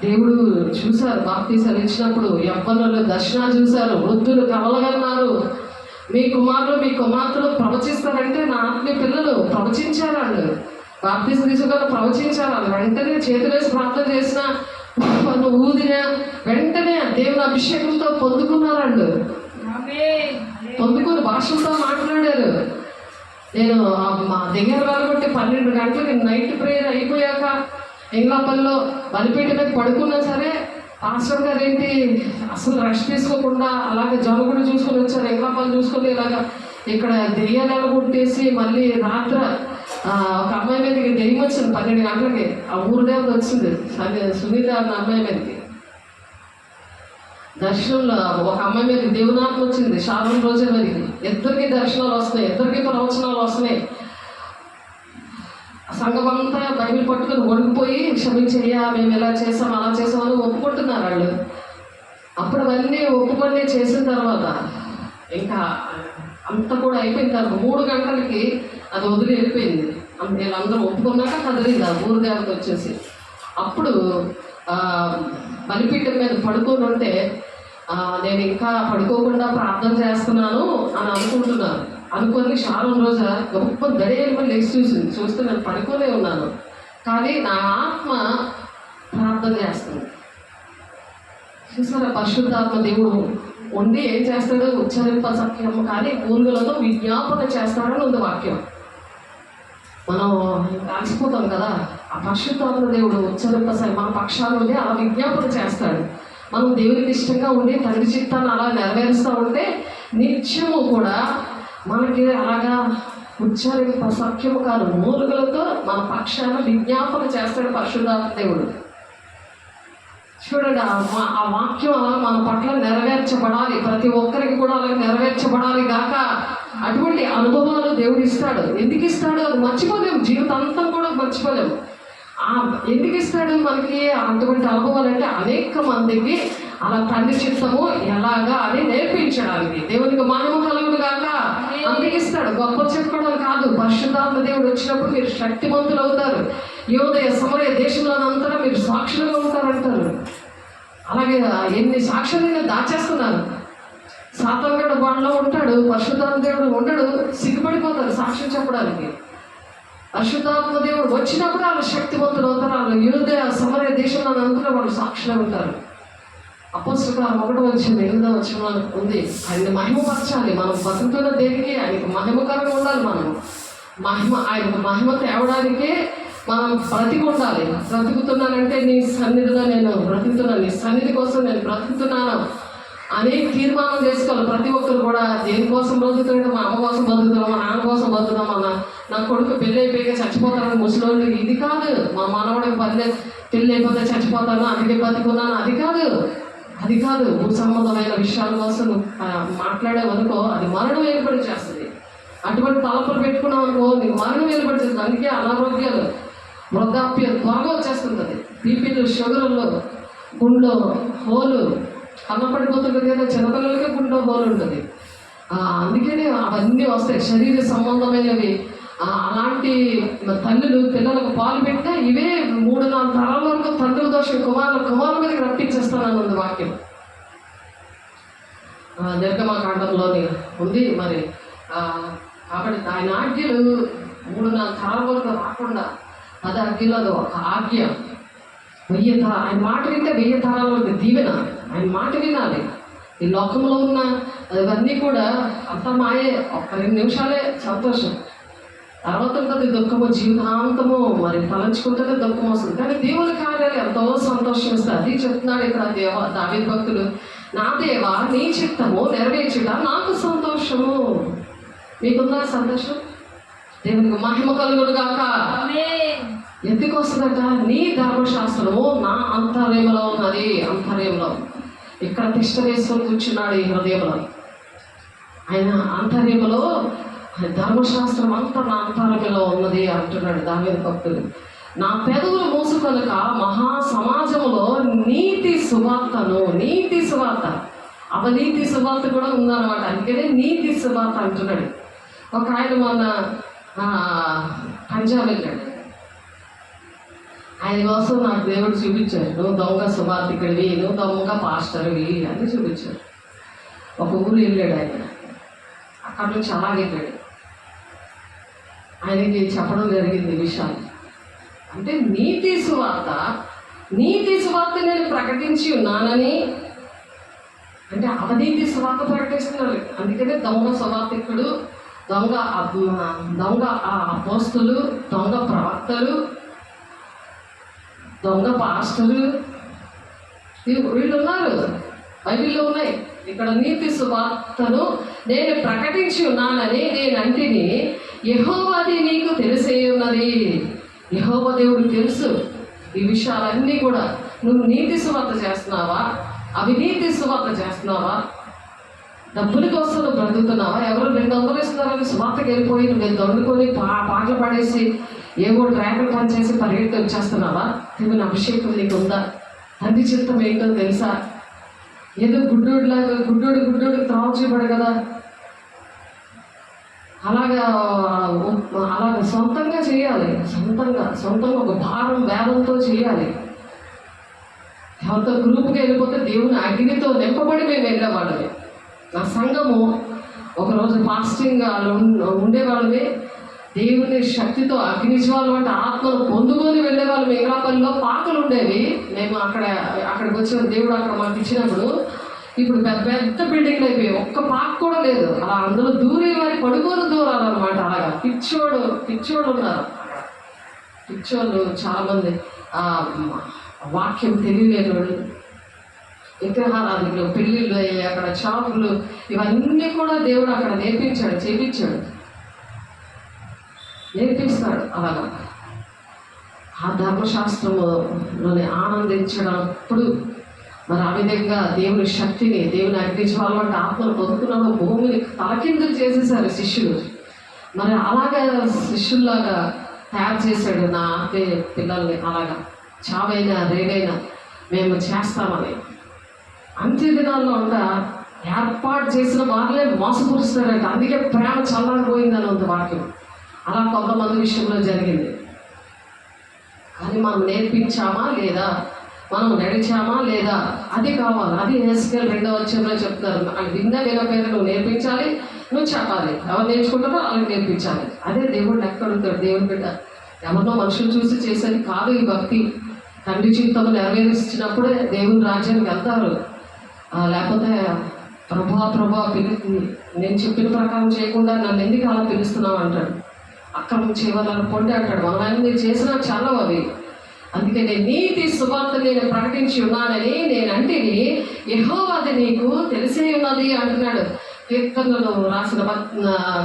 దేవుడు చూశారు. బాప్తిసాలు ఇచ్చినప్పుడు యవ్వనులు దర్శనాలు చూశారు, వృద్ధులు కలలుగన్నారు. మీ కుమారులు మీ కుమార్తెలు ప్రవచిస్తారంటే నా ఆత్మీయ పిల్లలు ప్రవచించారు. వాళ్ళు బాప్తిసం తీసుకొని ప్రవచించారు. వాళ్ళు వెంటనే చేతులేసి ప్రార్థన చేసిన ఊదిన వెంటనే దేవుని అభిషేకంతో పొందుకున్నారు. వాళ్ళు పొందుకొని భాషలతో మాట్లాడారు. నేను మా దగ్గర వెళ్ళబట్టి 12 గంటలకి నైట్ ప్రేయర్ అయిపోయాక ఎంగ్లాపల్లిలో బలిపేట మీద పడుకున్నా సరే పాస్టర్ గారు ఏంటి అసలు రెస్ట్ తీసుకోకుండా అలాగే జరుగుడు చూసుకొని వచ్చారు. ఎంగ్లాపల్లి చూసుకొని ఇలాగా ఇక్కడ దెయ్యాలు కొట్టేసి మళ్ళీ రాత్రి ఒక అమ్మాయి మీదకి దెయ్యం వచ్చింది 12 గంటలకి. ఆ ఊరు దేవత వచ్చింది సునీత అన్న అమ్మాయి మీదకి. దర్శనంలో ఒక అమ్మాయి మీద దేవునాత్మ వచ్చింది శారం రోజు మీదకి. ఇద్దరికి దర్శనాలు వస్తున్నాయి, ఇద్దరికి ప్రవచనాలు వస్తున్నాయి. సంఘం అంతా బైబిల్ పట్టుకొని వణికిపోయి క్షమించయ్యా మేము ఇలా చేసాం అలా చేసామని ఒప్పుకుంటున్నారు వాళ్ళు. అప్పుడు అవన్నీ ఒప్పుకొని చేసిన తర్వాత ఇంకా అంత కూడా అయిపోయిన తర్వాత 3 గంటలకి అది వదిలి వెళ్ళిపోయింది. వీళ్ళందరూ ఒప్పుకున్నాక కదిలింది ఆ ఊరు దేవత వచ్చేసి. అప్పుడు బలిపీఠం మీద పడుకొని ఉంటే నేను ఇంకా పడుకోకుండా ప్రార్థన చేస్తున్నాను అని అనుకుంటున్నాను. అనుకొని శారం రోజు గొప్ప దడేలు మళ్ళీ లేచి చూస్తే నేను పడుకోనే ఉన్నాను. కానీ నా ఆత్మ ప్రార్థన చేస్తుంది. చూసారా, పరిశుద్ధాత్మ దేవుడు ఉండి ఏం చేస్తాడు, ఉచ్చరింప సత్యం కానీ ఊరులతో విజ్ఞాపన చేస్తాడని ఉంది వాక్యం. మనం కలిసిపోతాం కదా, ఆ పరిశుద్ధాత్మ దేవుడు ఉచ్చరింప మన పక్షాలు ఉండి అలా విజ్ఞాపన చేస్తాడు. మనం దేవునికి ఇష్టంగా ఉండి తండ్రి చిత్తాన్ని అలా నెరవేరుస్తూ ఉంటే నిత్యము కూడా మనకి అలాగా ఉచ్చరింప సత్యము కాదు మూలుగులతో మన పక్షాన విజ్ఞాపన చేస్తాడు పరిశుద్ధాత్మ దేవుడు. చూడండి, ఆ వాక్యం అలా మన పట్ల నెరవేర్చబడాలి. ప్రతి ఒక్కరికి కూడా అలా నెరవేర్చబడాలి గాక. అటువంటి అనుభవాలు దేవుడు ఇస్తాడు. ఎందుకు ఇస్తాడు అది మర్చిపోలేము, జీవితాంతం కూడా మర్చిపోలేము. ఎందుకు ఇస్తాడు మనకి అటువంటి అనుభవాలు అంటే అనేక మందికి అలా తండ్రి చిత్తము ఎలాగా అని నేర్పించడానికి. దేవునికి మహిమ కలుగును గాక. అందుకిస్తాడు, గొప్ప చెప్పుకోవడం కాదు. పరిశుద్ధాత్మ దేవుడు వచ్చినప్పుడు మీరు శక్తివంతులు అవుతారు. యోదయ సమరయ దేశంలోనంతా మీరు సాక్షులుగా ఉంటారంటారు. అలాగే ఎన్ని సాక్షులు దాచేస్తున్నారు. సాతానుడు వాళ్ళలో ఉంటాడు, పరిశుద్ధాత్మ దేవుడు ఉండడు, సిగ్గుపడిపోతారు సాక్ష్యం చెప్పడానికి. పరిశుద్ధాత్మ దేవుడు వచ్చినప్పుడు వాళ్ళు శక్తివంతులు అవుతారు. వాళ్ళు యూదయ సమరయ దేశంలో అంతా వాళ్ళు సాక్షులు ఉంటారు. అపోస్తలుల 1:8 ఉంది. ఆయన్ని మహిమపరచాలి. మనం బతుకుతున్న దేనికి ఆయనకు మహిమకరంగా ఉండాలి. మనం ఆయనకు మహిమ తేవడానికే మనం బ్రతికి ఉండాలి. బ్రతుకుతున్నానంటే నీ సన్నిధిలో నేను బ్రతుకుతున్నాను, నీ సన్నిధి కోసం నేను బ్రతుకుతున్నాను అని తీర్మానం చేసుకోవాలి. ప్రతి ఒక్కరు కూడా దేనికోసం బతుకుతున్నాడు? మా అమ్మ కోసం బతుకుతున్నాం, మా నాన్న కోసం బతుకుతాం, నా కొడుకు పెళ్ళి అయిపోయాక చచ్చిపోతాను ముసలోళ్ళు, ఇది కాదు. మా మనవడికి పెళ్ళి అయిపోతే చచ్చిపోతాను అందుకే బతుకున్నాను, అది కాదు. భూ సంబంధమైన విషయాల కోసం మాట్లాడేవనుకో అది మరణం ఏర్పడి చేస్తుంది. అటువంటి తలపులు పెట్టుకున్నాం అనుకో నీకు మరణం ఏర్పడి చేస్తుంది. అందుకే అనారోగ్యాలు, వృద్ధాప్యం త్వరగా వచ్చేస్తుంది. అది బీపీలు, షుగర్లు, గుండెలో హోలు కన్నపడిపోతుంది కదా. చిన్నపిల్లలకే గుండెలో హోలు ఉంటుంది. అందుకనే అవన్నీ వస్తాయి, శరీర సంబంధమైనవి. అలాంటి తల్లులు పిల్లలకు పాలు పెట్టినా ఇవే 3-4 తరాల వరకు తండ్రుల దోషం కుమారుల మీదకి రప్పించేస్తానని ఉంది వాక్యం. నిర్గమకాండంలోని ఉంది. మరి కాబట్టి ఆయన ఆజ్ఞలు 3-4 తరాల వరకు రాకుండా 10 ఆజ్ఞలు అది ఒక ఆజ్ఞ. 1000 తరాలు ఆయన మాట వింటే 1000 తరాల వరకు దీవెన. ఆయన మాట వినాలి. ఈ లోకంలో ఉన్న అవన్నీ కూడా అంత మాయే. ఒక్క 2 నిమిషాలే సంతోషం, తర్వాత ఉంటుంది దుఃఖము, జీవితాంతము. మరి తలంచుకుంటేనే దుఃఖం వస్తుంది. కానీ దేవుని కార్యాలు ఎంతో సంతోషం ఇస్తుంది. అది చెప్తున్నాడు ఇక్కడ దావీదు భక్తులు, నా దేవా నీ చిత్తము నెరవేర్చుట నాకు సంతోషము. మీకుందా సంతోషం? దేవునికి మహిమ కలుగును గాక. ఎందుకు వస్తుందట? నీ ధర్మశాస్త్రము నా అంతర్యంలో ఉన్నది. అంతర్యంలో ఇక్కడ తిష్ట వేసుకొని కూర్చున్నాడు ఈ హృదయంలో. ఆయన అంతర్యంలో ధర్మశాస్త్రం అంతా నా అంతరంగంలో ఉన్నది అంటున్నాడు దావీదు భక్తుడు. నా పెదవులు మూసుకొనక మహా సమాజంలో నీతి సువార్త, అవనీతి సువార్త కూడా ఉందన్నమాట. అందుకనే నీతి సువార్త అంటున్నాడు. ఒక ఆయన మొన్న పంజాబ్ వెళ్ళాడు. ఆయన కోసం నాకు దేవుడు చూపించాడు, నువ్వు దొంగ సువార్తికుడివి, నువ్వు దొంగ పాస్టర్వి అని చూపించాడు. ఒక ఊరు వెళ్ళాడు ఆయన. అక్కడ నుంచి అలాగే వెళ్ళాడు. ఆయనకి చెప్పడం జరిగింది విషయాలు. అంటే నీతి సువార్త నేను ప్రకటించి ఉన్నానని, అంటే అవనీతి సువార్త ప్రకటిస్తున్నారు. అందుకనే దొంగ సువార్తికుడు, దొంగ అపోస్తులు, దొంగ ప్రవక్తలు, దొంగ పాస్టరు వీళ్ళు ఉన్నారు, బైబిల్లో ఉన్నాయి. ఇక్కడ నీతి సువార్తను నేను ప్రకటించి ఉన్నానని నేను అంటిని. యెహోవాది నీకు తెలిసే ఉన్నది. యెహోవా దేవుడు తెలుసు ఈ విషయాలన్నీ కూడా. నువ్వు నీతి సువార్త చేస్తున్నావా, అవినీతి సువార్త చేస్తున్నావా, డబ్బుల కోసం నువ్వు బ్రతుకుతున్నావా? ఎవరు 200 ఇస్తున్నారని సువార్తకి వెళ్ళిపోయి నువ్వు దొండుకొని పాటలు పాడేసి ఏవో ట్రాకులు పనిచేసి పరిగెత్తి వచ్చేస్తున్నావా? దేవుని అభిషేకం నీకు ఉందా? తండ్రి చిత్తం ఏంటో తెలుసా? ఏదో గుడ్డోడు త్రావు చేయబడు కదా, అలాగా సొంతంగా చేయాలి. సొంతంగా ఒక భారం వేదంతో చేయాలి. ఎవరితో గ్రూప్కి వెళ్ళిపోతే దేవుని అగ్నితో నింపబడి మేము వెళ్ళేవాళ్ళమే. నా సంఘము ఒకరోజు ఫాస్టింగ్ ఉండేవాళ్ళమే. దేవుని శక్తితో అగ్నిజ్వాలు అంటే ఆత్మను పొందుకొని వెళ్ళేవాళ్ళు. మింగళాపల్లిలో పాకలు ఉండేవి. మేము అక్కడికి వచ్చిన దేవుడు అక్కడ మాకు ఇచ్చినప్పుడు ఇప్పుడు పెద్ద బిల్డింగ్లు అయిపోయాయి. ఒక్క పాక కూడా లేదు. అలా అందులో దూరే వారి పడుకొని దూరాలన్నమాట. అలాగా పిచ్చోళ్ళు ఉన్నారు. పిచ్చోళ్ళు చాలామంది, వాక్యం తెలియలేని వాళ్ళు, విగ్రహారాధకులు, పెళ్ళిళ్ళు అయ్యాయి, అక్కడ చాపులు, ఇవన్నీ కూడా దేవుడు అక్కడ చేపించాడు. నేర్పిస్తాడు. అలాగా ఆ ధర్మశాస్త్రంలోనే ఆనందించినప్పుడు మరి ఆ విధంగా దేవుని శక్తిని, దేవుని అగ్నిజ్వాల వంటి ఆత్మను పొందుకున్నాడు. భూమిని తలకిందులు చేసేసారు శిష్యులు. మరి అలాగా శిష్యుల్లాగా తయారు చేశాడు నా పిల్లల్ని. అలాగా చావైనా రేగైనా మేము చేస్తామని. అంత్య దినాల్లో అంట ఏర్పాటు చేసిన వారిలే మోసపరుస్తారంట. అందుకే ప్రేమ చల్లారిపోయిందని ఉంది వాక్యం. అలా కొంతమంది విషయంలో జరిగింది. కానీ మనం నేర్పించామా లేదా, మనం నడిచామా లేదా, అది కావాలి. అది ఎస్కేల్ 2వ అధ్యాయంలో చెప్తారు. అది వినకపోయినా నువ్వు నేర్పించాలి, నువ్వు చెప్పాలి. ఎవరు నేర్చుకుంటారో వాళ్ళకి నేర్పించాలి. అదే దేవుడు ఎక్కడుంటాడు. దేవుని బిడ్డ ఎవరినో మనుషులు చూసి చేసేది కాదు ఈ భక్తి. తండ్రి జీవితంలో నెరవేర్చినప్పుడే దేవుని రాజ్యానికి వెళ్తారు. లేకపోతే ప్రభా నేను చెప్పిన ప్రకారం చేయకుండా నన్ను ఎందుకు అలా పిలుస్తున్నావు అంటాడు. అక్రమం చేయవాలని పొండి అంటాడు. మనం మీరు చేసినా చాలా అవి. అందుకే నేను నీతి సువార్త నేను ప్రకటించి ఉన్నానని నేనంటే యెహోవా అది నీకు తెలిసే ఉన్నది అంటున్నాడు. కీర్తనలు రాసిన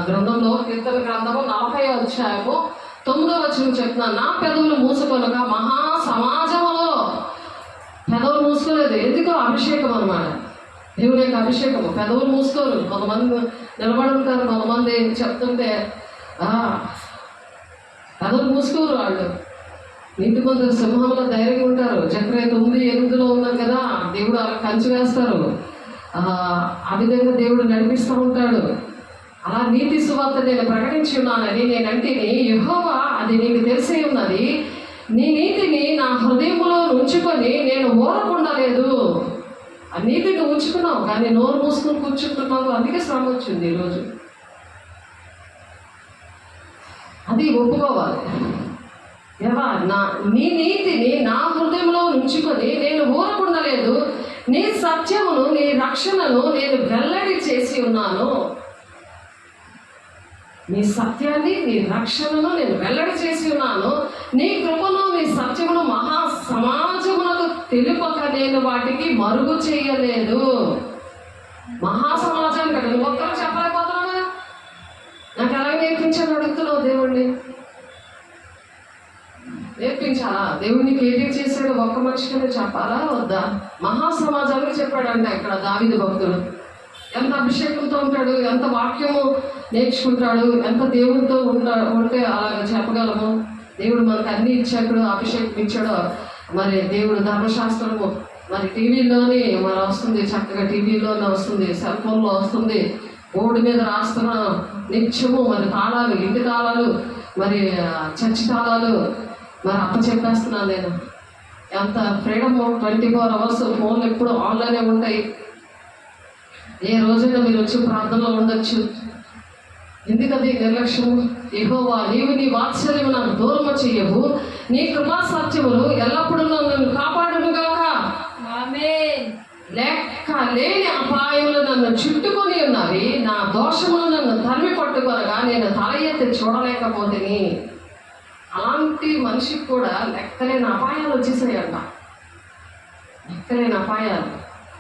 గ్రంథంలో, కీర్తన గ్రంథము 40వ అధ్యాయము 9వ వచనం చెప్తున్నాను. నా పెదవులు మూసుకొనగా మహా సమాజంలో పెదవులు మూసుకోలేదు. ఎందుకో అభిషేకం అనమాట. దేవుని యొక్క అభిషేకము. పెదవులు మూసుకోరు. కొంతమంది నిలబడి ఉంటారు, కొంతమంది చెప్తుంటే పెదవులు మూసుకోరు. వాళ్ళు నీటి మంది సింహంలో ధైర్యంగా ఉంటారు. జక్రయ 9:8 ఉన్నారు కదా, దేవుడు అలా కంచి వేస్తారు. ఆ విధంగా దేవుడు నడిపిస్తూ ఉంటాడు. అలా నీతి సువార్త నేను ప్రకటించి ఉన్నానని నేనంటే యెహోవా అది నీకు తెలిసే ఉన్నది. నీ నీతిని నా హృదయంలో ఉంచుకొని నేను ఊరకుండా లేదు. ఆ నీతిని ఉంచుకున్నావు కానీ నోరు మూసుకొని కూర్చుంటున్నావు. అందుకే శ్రమ వచ్చింది ఈరోజు. అది ఒప్పుకోవాలి. నీ నీతిని నా హృదయంలో ఉంచుకొని నేను ఊరకుండా లేదు. నీ సత్యమును, నీ రక్షణను నేను వెల్లడి చేసి ఉన్నాను. నీ సత్యాన్ని, నీ రక్షణను నేను వెల్లడి చేసి ఉన్నాను. నీ కృపను, నీ సత్యమును మహా సమాజమునకు తెలుపక నేను వాటికి మరుగు చేయలేదు. మహా సమాజానికి కదా నువ్వు ఒక్కరు చెప్పలేకపోతున్నావా? నాకు ఎలాగ నేర్పించాలని అడుగుతున్నావు దేవుణ్ణి. నేర్పించాలా? దేవుడికి ఏది చేశాడు ఒక్క మనిషికనే చెప్పాలా వద్దా? మహాసమాజానికి చెప్పాడంట ఇక్కడ దావీదు భక్తుడు. ఎంత అభిషేకంతో ఉంటాడు, ఎంత వాక్యము నేర్చుకుంటాడు, ఎంత దేవుడితో ఉంటే అలాగ చెప్పగలము. దేవుడు మనకు అన్ని ఇచ్చాడు, అభిషేకం ఇచ్చాడు. మరి దేవుడు ధర్మశాస్త్రము మరి టీవీలోనే మరి వస్తుంది, చక్కగా టీవీలోనే వస్తుంది, సెల్ ఫోన్లో వస్తుంది, బోర్డు మీద రాస్తున్న నిత్యము మరి తాళాలు, ఇంటి తాళాలు, మరి చర్చి తాళాలు మరి చెప్పేస్తున్నాను నేను. ఎంత ఫ్రీడమ్. 24 hours ఫోన్లు ఎప్పుడు ఆన్లైనే ఉంటాయి. ఏ రోజైనా మీరు వచ్చి ప్రార్థనలో ఉండొచ్చు. ఎందుకది నిర్లక్ష్యము? యెహోవా నీవు నీ వాత్సల్యము నాకు దూరము చేయవు. నీ కృపా సత్యములు ఎల్లప్పుడూ నన్ను కాపాడునుగాక. ఆమేన్. లెక్క లేని అపాయములు నన్ను చుట్టుకొని ఉన్నవి. నా దోషములు నన్ను తరిమి పట్టుకొనగా నేను తల ఎత్తి చూడలేకపోతేని. అలాంటి మనిషికి కూడా లెక్కలేని అపాయాలు వచ్చేసాయంట. లెక్కలేని అపాయాలు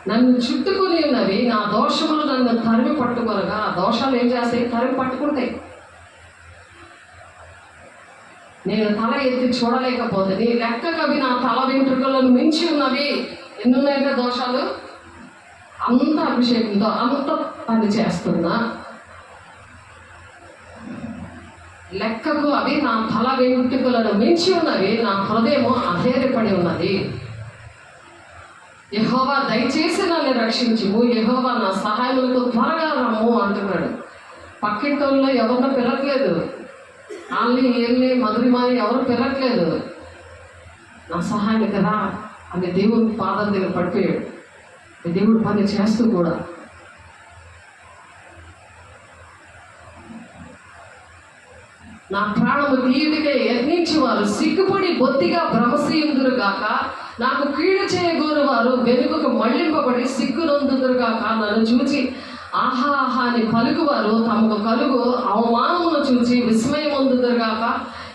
నన్ను చుట్టుకొని ఉన్నవి. నా దోషములు నన్ను తరిమి పట్టుకొనగా. ఆ దోషాలు ఏం చేస్తాయి? తరిమి పట్టుకుంటాయి. నేను తల ఎత్తి చూడలేకపోతే లెక్కకవి నా తల వెంట్రుకలను మించి ఉన్నవి. ఎన్నున్నాయంటే దోషాలు? అంత అభిషేకంతో అంత పని చేస్తున్నా లెక్కకు అవి నా తల వెంట్రుకలను మించి ఉన్నవి. నా హృదయము అధైర్యపడి ఉన్నది. యెహోవా దయచేసి నన్ను రక్షించుము. యెహోవా నా సహాయములకు త్వరగా రమ్ము అంటున్నాడు. పక్కింటోళ్ళు ఎవరినో పిలట్లేదు. వాళ్ళని ఏళ్ళని మధురిమాని ఎవరు పిలట్లేదు. నా సహాయానికి రా అని దేవుని పాదం దగ్గర పడిపోయాడు. దేవుడు పని చేస్తూ కూడా నా ప్రాణము తీయుడిగా యత్నించి వారు సిగ్గుపడి బొత్తిగా భ్రమశీయుదురుగాక. నాకు కీడు చేయగోరు వారు వెనుకకు మళ్లింపబడి సిగ్గునందుదురుగాక. నన్ను చూచి ఆహా ఆహా అని పలుకువారు తమకు కలుగు అవమానమును చూచి విస్మయమందుదురుగాక.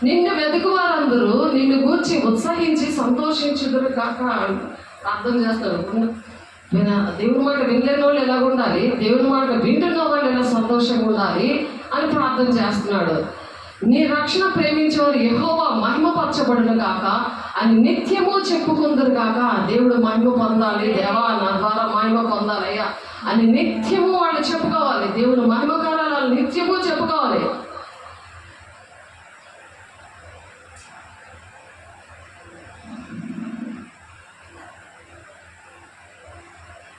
నిన్ను వెతుకువారందరూ నిన్ను గూర్చి ఉత్సహించి సంతోషించుదురుగాక. ప్రార్థన చేస్తారు. దేవుని మాట వినలేని వాళ్ళు ఎలా ఉండాలి, దేవుని మాట వింటున్న వాళ్ళు ఎలా సంతోషంగా ఉండాలి అని ప్రార్థన చేస్తున్నాడు. నీ రక్షణ ప్రేమించేవారు యెహోవా మహిమపరచబడును గాక అని నిత్యము చెప్పుకుందరు గాక. దేవుడు మహిమ పొందాలి, దేవా నా ద్వారా మహిమ పొందాలయ్యా అని నిత్యము వాళ్ళు చెప్పుకోవాలి. దేవుడు మహిమకారాలు నిత్యము చెప్పుకోవాలి.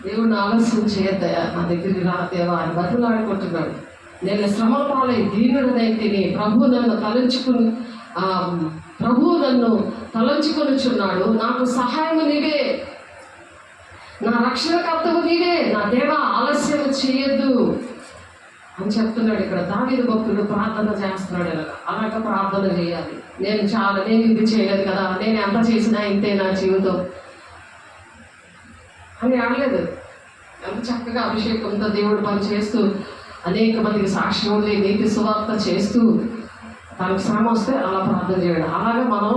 దేవుడిని ఆలస్యం చేయద్దయా, నా దగ్గరికి రా దేవా అని బతులాడుకుంటున్నాడు. నేను శ్రమల పాలై దీనుడనైతిని, ప్రభు నన్ను తలంచుకొనుచున్నాడు. నాకు సహాయము నీవే, నా రక్షణకర్తవు నీవే, నా దేవా ఆలస్యం చేయొద్దు అని చెప్తున్నాడు. ఇక్కడ దావీదు భక్తుడు ప్రార్థన చేస్తున్నాడు. అలాగ ప్రార్థన చేయాలి. నేను ఇది చేయలేదు కదా, నేను ఎంత చేసినా ఇంతే నా జీవితం అని అనలేదు. ఎంత చక్కగా అభిషేకంతో దేవుడు పని చేస్తూ అనేక మందికి సాక్ష్యం ఉండి నీతి సువార్త చేస్తూ తనకు శ్రమ వస్తే అలా ప్రార్థన చేయడం. అలాగే మనం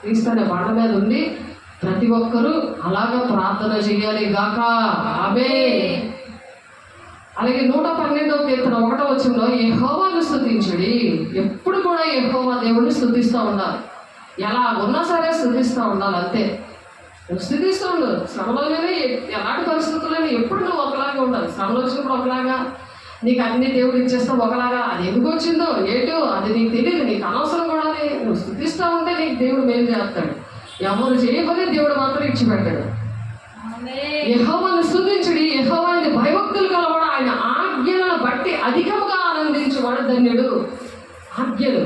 క్రీస్తు బండ మీద ఉండి ప్రతి ఒక్కరూ అలాగా ప్రార్థన చేయాలి గాక. ఆమేన్. అలాగే 112వ కీర్తన 1వ వచనంలో యెహోవాను స్తుతించుడి. ఎప్పుడు కూడా యెహోవా దేవుడిని స్తుతిస్తూ ఉండాలి. ఎలా ఉన్నా సరే స్తుతిస్తూ ఉండాలి. అంతే, నువ్వు స్థితిస్తూ ఉండు. శ్రమలోనే ఎలాంటి పరిస్థితుల్లోనే ఎప్పుడు నువ్వు ఒకలాగా ఉండాలి. శ్రమలు వచ్చినప్పుడు ఒకలాగా, నీకు అన్ని దేవుడు ఇచ్చేస్తా ఒకలాగా, అది ఎందుకు వచ్చిందో ఏటో అది నీకు తెలియదు, నీకు అనవసరం కూడా. నువ్వు స్థితిస్తూ ఉంటే నీకు దేవుడు మేలు చేస్తాడు. ఎవరు చేయబోదే దేవుడు మాత్రం ఇచ్చిపెట్టాడు. యెహోవాను స్తుతించుడి, యెహోవాని భయభక్తులు కలవాడు, ఆయన ఆజ్ఞలను బట్టి అధికముగా ఆనందించేవాడు ధన్యుడు. ఆజ్ఞలు,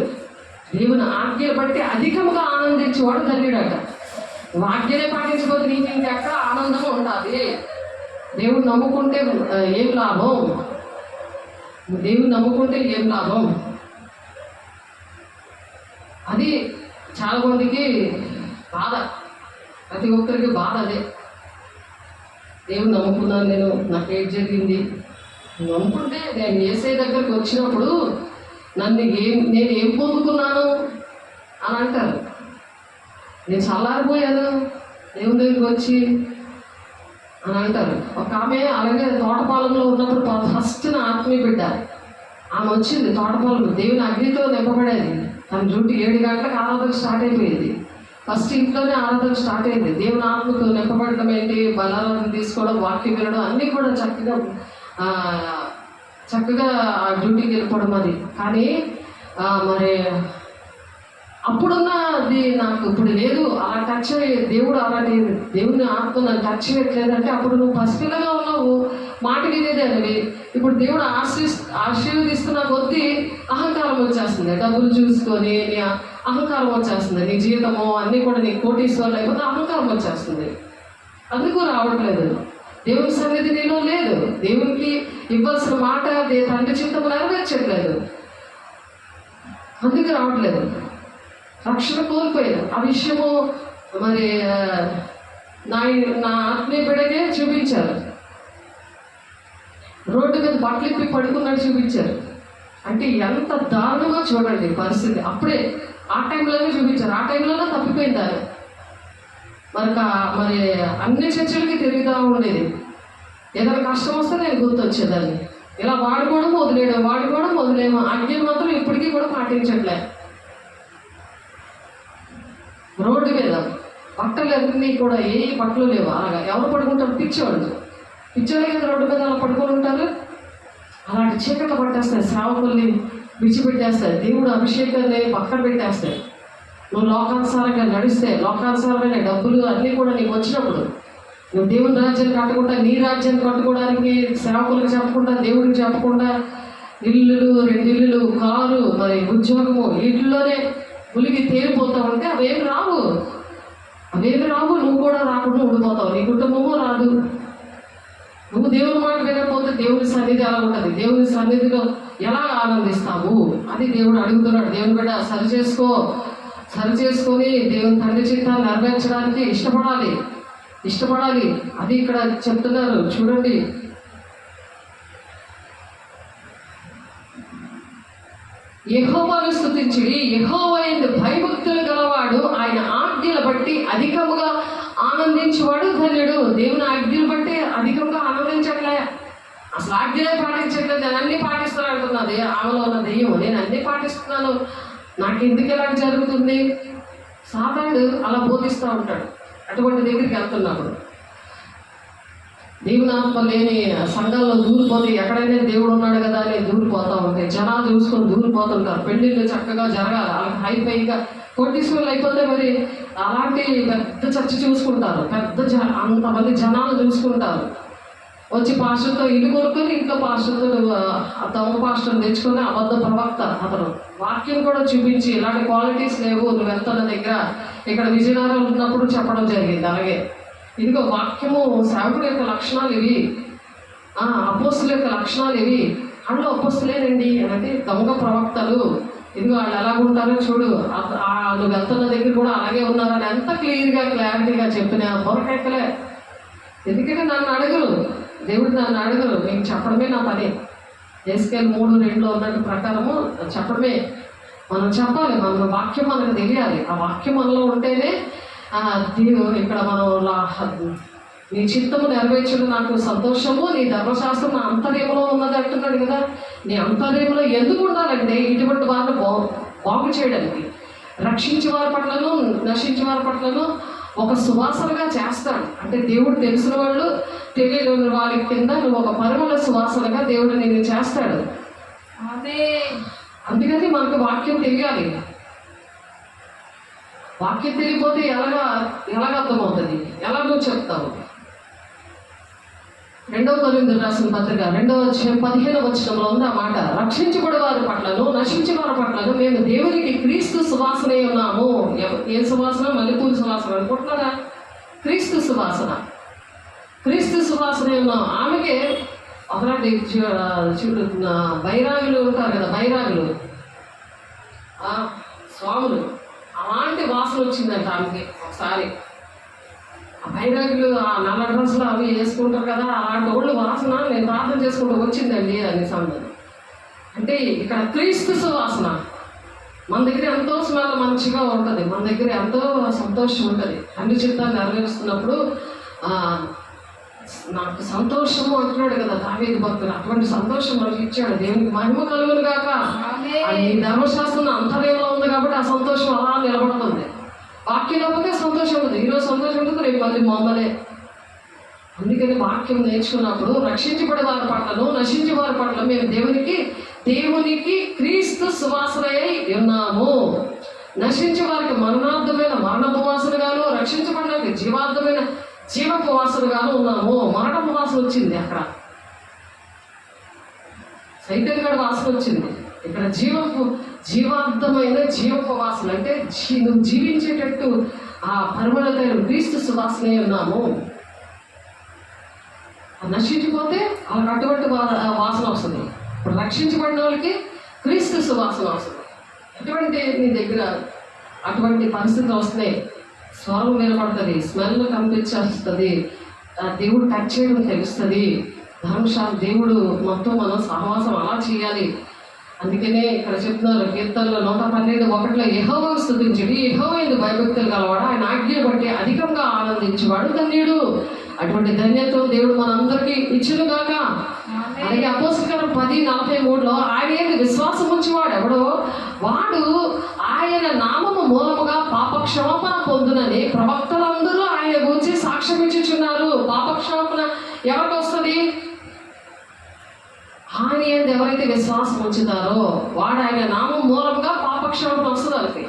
దేవుని ఆజ్ఞలు బట్టి అధికముగా ఆనందించేవాడు ధన్యుడట. ఆజ్ఞలే పాటించబోతే నీకు ఇంకెక్కడ ఆనందం ఉండాలి. దేవుడు నమ్ముకుంటే ఏం లాభం? దేవుడు నమ్ముకుంటే ఏం లాభం? అది చాలా మందికి బాధ, ప్రతి ఒక్కరికి బాధ అదే. దేవుడు నమ్ముకున్నాను, నాకు ఏం జరిగింది? నమ్ముకుంటే నేను యేసయ్య దగ్గరికి వచ్చినప్పుడు నేను ఏం పొందుకున్నాను అని అంటారు. నేను చల్లారిపోయాను దేవుని దగ్గరికి వచ్చి అని అంటారు. ఒక ఆమె అలాగే తోటపాలెంలో ఉన్నప్పుడు ఫస్ట్ నా ఆత్మీయ బిడ్డ ఆమె వచ్చింది. తోటపాలెం దేవుని అగ్నితో నింపబడేది. తన డ్యూటీ 7 గంటలకు ఆరాధన స్టార్ట్ అయిపోయేది. ఫస్ట్ ఇంట్లోనే ఆరాధన స్టార్ట్ అయింది. దేవుని ఆత్మతో నింపబడడం ఏంటి, బలాలను తీసుకోవడం, వాక్యం వినడం అన్నీ కూడా చక్కగా ఆ డ్యూటీకి వెళ్ళిపోవడం. అది కానీ మరి అప్పుడున్నది నాకు ఇప్పుడు లేదు. అలా టచ్ దేవుడు అలాంటి దేవుని ఆత్మ నన్ను టచ్ చేయట్లేదంటే అప్పుడు నువ్వు పసిపిల్లగా ఉన్నావు, మాట వినేదానివి. ఇప్పుడు దేవుడు ఆశీర్వదిస్తున్న కొద్దీ అహంకారం వచ్చేస్తుంది. డబ్బులు చూసుకొని అహంకారం వచ్చేస్తుంది. నీ జీవితము అన్నీ కూడా నీ కోటీశ్వరులు లేకపోతే అహంకారం వచ్చేస్తుంది. అందుకు రావట్లేదు. దేవుని సన్నిధి నీలో లేదు. దేవునికి ఇవ్వాల్సిన మాట తండ్రి చిత్తం నెరవేర్చట్లేదు. అందుకు రావట్లేదు. రక్షణ కోల్పోయాను. ఆ విషయము మరి నా ఆత్మీయ బిడ్డకే చూపించారు. రోడ్డు మీద బట్టలు ఇప్పి పడుకున్నట్టు చూపించారు. అంటే ఎంత దారుణంగా చూడండి పరిస్థితి. అప్పుడే ఆ టైంలోనే చూపించారు. ఆ టైంలోనే తప్పిపోయింది ఆయన. మరి అన్ని చర్చలకి తిరుగుతూ ఉండేది. ఏదైనా కష్టం వస్తే నేను గుర్తొచ్చేదాన్ని. ఇలా వాడుకోవడం వదిలేయడం ఆజ్ఞలు మాత్రం ఇప్పటికీ కూడా పాటించట్లే. రోడ్డు మీద బట్టలు అన్నీ కూడా ఏ బట్టలు లేవు. అలాగా ఎవరు పడుకుంటారు? పిచ్చోళ్ళు కదా రోడ్డు మీద అలా పడుకొని ఉంటారు. అలాంటి చీకట్లు పట్టేస్తాయి, సేవకుల్ని విడిచిపెట్టేస్తాయి, దేవుడు అభిషేకాన్ని పక్కన పెట్టేస్తాయి. నువ్వు లోకానుసారంగా నడిస్తే, లోకానుసారమైన డబ్బులు అన్నీ కూడా నీకు వచ్చినప్పుడు నువ్వు దేవుని రాజ్యాన్ని కట్టకుండా నీ రాజ్యాన్ని కట్టుకోవడానికి సేవకులకు చెప్పకుండా, దేవుడికి చెప్పకుండా, 2 ఇల్లులు, కారు, మరి ఉద్యోగము, వీటిల్లోనే ములిగి తేలిపోతావు అంటే అవేమి రావు. నువ్వు కూడా రాకుండా ఉండిపోతావు. నీ కుటుంబము రాదు. నువ్వు దేవుని మాట వినకపోతే దేవుని సన్నిధి ఎలా ఉంటుంది? దేవుని సన్నిధిలో ఎలా ఆనందిస్తావు? అది దేవుడు అడుగుతున్నాడు. దేవుని బిడ్డ సరి చేసుకొని దేవుని తండ్రి చిత్తాన్ని నెరవేర్చడానికి ఇష్టపడాలి. అది ఇక్కడ చెప్తున్నారు చూడండి. యెహోవాను స్తుతించుడి, యెహోవా యందు భయభక్తులు గలవాడు, ఆయన ఆజ్ఞల బట్టి అధికముగా ఆనందించేవాడు ధన్యుడు. దేవుని ఆజ్ఞలు బట్టి అధికంగా ఆనందించట్లే. అసలు ఆజ్ఞలే పాటించట్లేదు. నేను అన్నీ పాటిస్తాను అంటున్నది ఆమెలో ఉన్న దెయ్యం. నేను అన్నీ పాటిస్తున్నాను, నాకు ఎందుకు ఎలా జరుగుతుంది? సాతానుడు అలా బోధిస్తూ ఉంటాడు. అటువంటి దగ్గరికి వెళ్తున్నప్పుడు దేవుని ఆత్మ లేని సంఘాల్లో దూరిపోతే, ఎక్కడైనా దేవుడు ఉన్నాడు కదా అని దూరిపోతూ ఉంటాయి. జనాలు చూసుకొని దూరిపోతుంటారు. పెళ్ళిళ్ళు చక్కగా జరగాలి, వాళ్ళకి హైఫైగా కోటీశ్వరులు అయిపోతే మరి అలాంటి పెద్ద చర్చ చూసుకుంటారు, అంతమంది జనాలు చూసుకుంటారు. వచ్చి పాస్టర్తో ఇల్లు కొనుక్కొని ఇంట్లో పాస్టర్తో దొంగ పాస్టర్ని తెచ్చుకొని అబద్ధ ప్రవక్త అతను వాక్యం కూడా చూపించి ఇలాంటి క్వాలిటీస్ లేవు నువ్వు వెళ్తున్న దగ్గర ఇక్కడ విజయనగరం ఉన్నప్పుడు చెప్పడం జరిగింది. అలాగే ఇదిగో వాక్యము సేవకుడు యొక్క లక్షణాలు ఇవి, అపోస్తుల యొక్క లక్షణాలు ఇవి. అందులో అపోస్తులేనండి అంటే దొంగ ప్రవక్తలు, ఇదిగో వాళ్ళు ఎలాగుంటారో చూడు, నువ్వు వెళ్తున్న దగ్గర కూడా అలాగే ఉన్నారని ఎంత క్లారిటీగా చెప్పిన బొరకెక్కలే. ఎందుకంటే నన్ను అడగరు, దేవుడు నన్ను అడగరు, నేను చెప్పడమే నా పని. ఎస్కేల్ 3:2 ఉన్నట్టు ప్రకారము చెప్పడమే మనం చెప్పాలి. మన వాక్యం మనకు తెలియాలి. ఆ వాక్యం మనలో ఉంటేనే ఇక్కడ మనం నీ చిత్తము నెరవేర్చడం నాకు సంతోషము, నీ ధర్మశాస్త్రం నా అంతర్యంలో ఉన్నది అంటున్నాడు కదా. నీ అంతర్యంలో ఎందుకు ఉండాలంటే ఇటువంటి వారిని బాగు చేయడానికి, రక్షించే వారి పట్లను నశించే వారి పట్లను ఒక సువాసనగా చేస్తాడు. అంటే దేవుడు తెలిసిన వాళ్ళు తెలియని వాళ్ళ కింద నువ్వు ఒక పరిమళ సువాసనగా దేవుడు నేను చేస్తాడు. అందుకని మనకు వాక్యం తెలియాలి. వాక్యం తెలియకపోతే ఎలాగ అర్థమవుతుంది, ఎలా నువ్వు చెప్తావు? 2 కొరింథీయులకు రాసిన పత్రిక 2:15 ఉంది ఆ మాట. రక్షించబడే వారి పట్లను నశించే వారి పట్లను మేము దేవునికి క్రీస్తు సువాసన ఉన్నాము. ఏ సువాసన? మల్లెపూల సువాసన అనుకుంటున్నారా? క్రీస్తు సువాసన, క్రీస్తు సువాసన ఉన్నాం. ఆమెకే ఒకలాంటి చూడు బైరాగులు ఉంటారు కదా, బైరాగులు స్వాములు, అలాంటి వాసన వచ్చిందంట ఆమెకి ఒకసారి. ఆ బైరాగులు ఆ నల్ల డ్రెస్సులు అవి వేసుకుంటారు కదా, అలాంటి వాళ్ళు వాసన నేను ప్రార్థన చేసుకుంటూ వచ్చిందండి అని సందర్భం. అంటే ఇక్కడ క్రీస్తు సువాసన మన దగ్గర ఎంతో స్మెల్ మంచిగా ఉంటుంది, మన దగ్గర ఎంతో సంతోషం ఉంటుంది. అన్ని చిత్తాలు నెరవేరుస్తున్నప్పుడు నాకు సంతోషము అంటున్నాడు కదా దావీదు భక్తుడు. అటువంటి సంతోషం మనకి ఇచ్చాడు. దేవునికి మహిమ కలుగును గాక. ఈ ధర్మశాస్త్రం అంతర్యంలో ఉంది కాబట్టి ఆ సంతోషం అలా నిలబడుతుంది. వాక్యం లేకపోతే సంతోషం ఉంటుంది. ఈరోజు సంతోషం ఉంటుంది, రేపు మళ్ళీ మామూలే. అందుకని వాక్యం నేర్చుకున్నప్పుడు రక్షించబడే వారి పట్లను నశించే వారి పట్ల మేము దేవునికి క్రీస్తు సువాసనై ఉన్నాము. నశించే వారికి మరణార్థమైన మరణపు వాసనగాను, రక్షించబడడానికి జీవార్థమైన జీవపు వాసనగాను ఉన్నాము. మరణపు వాసన వచ్చింది, అక్కడ సైతం గడ వాసన వచ్చింది. ఇక్కడ జీవార్థమైన జీవపు వాసన అంటే నువ్వు జీవించేటట్టు ఆ పరిమళమైన క్రీస్తు సువాసనే ఉన్నాము. నశించిపోతే వాళ్ళకి అటువంటి వాసన వస్తుంది. ఇప్పుడు రక్షించబడిన వాళ్ళకి క్రీస్తు సువాసన వస్తుంది. ఎటువంటి నీ దగ్గర అటువంటి పరిస్థితులు వస్తున్నాయి, స్వరం వినపడుతుంది, స్మెల్ కనిపించేస్తుంది, దేవుడు టచ్ చేయడం తెలుస్తుంది. దేవుడు మొత్తం మనం సహవాసం అలా చేయాలి. అందుకనే ఇక్కడ చెప్తున్నారు కీర్తనలో 112:1 యెహోవాను స్తుతించుడి, యెహోవాయందు భయభక్తులు గలవాడు, ఆయన ఆజ్ఞను బట్టి అధికంగా ఆనందించేవాడు ధన్యుడు. అటువంటి ధన్యత్వం దేవుడు మనందరికీ ఇచ్చును గాక. అలాగే అపోస్తలకార్యం 10:43 ఆయన ఏంది విశ్వాసం ఉంచేవాడు ఎవడో వాడు ఆయన నామము మూలముగా పాప క్షమాపణ పొందునని ప్రవక్తలందరూ ఆయన గురించి సాక్ష్యం ఇచ్చుచున్నారు. పాప క్షమాపణ ఎవరికి వస్తుంది? ఆయన ఏంది ఎవరైతే విశ్వాసం ఉంచుతారో వాడు ఆయన నామం మూలంగా పాప క్షమాపణ వస్తుంది. వాళ్ళకి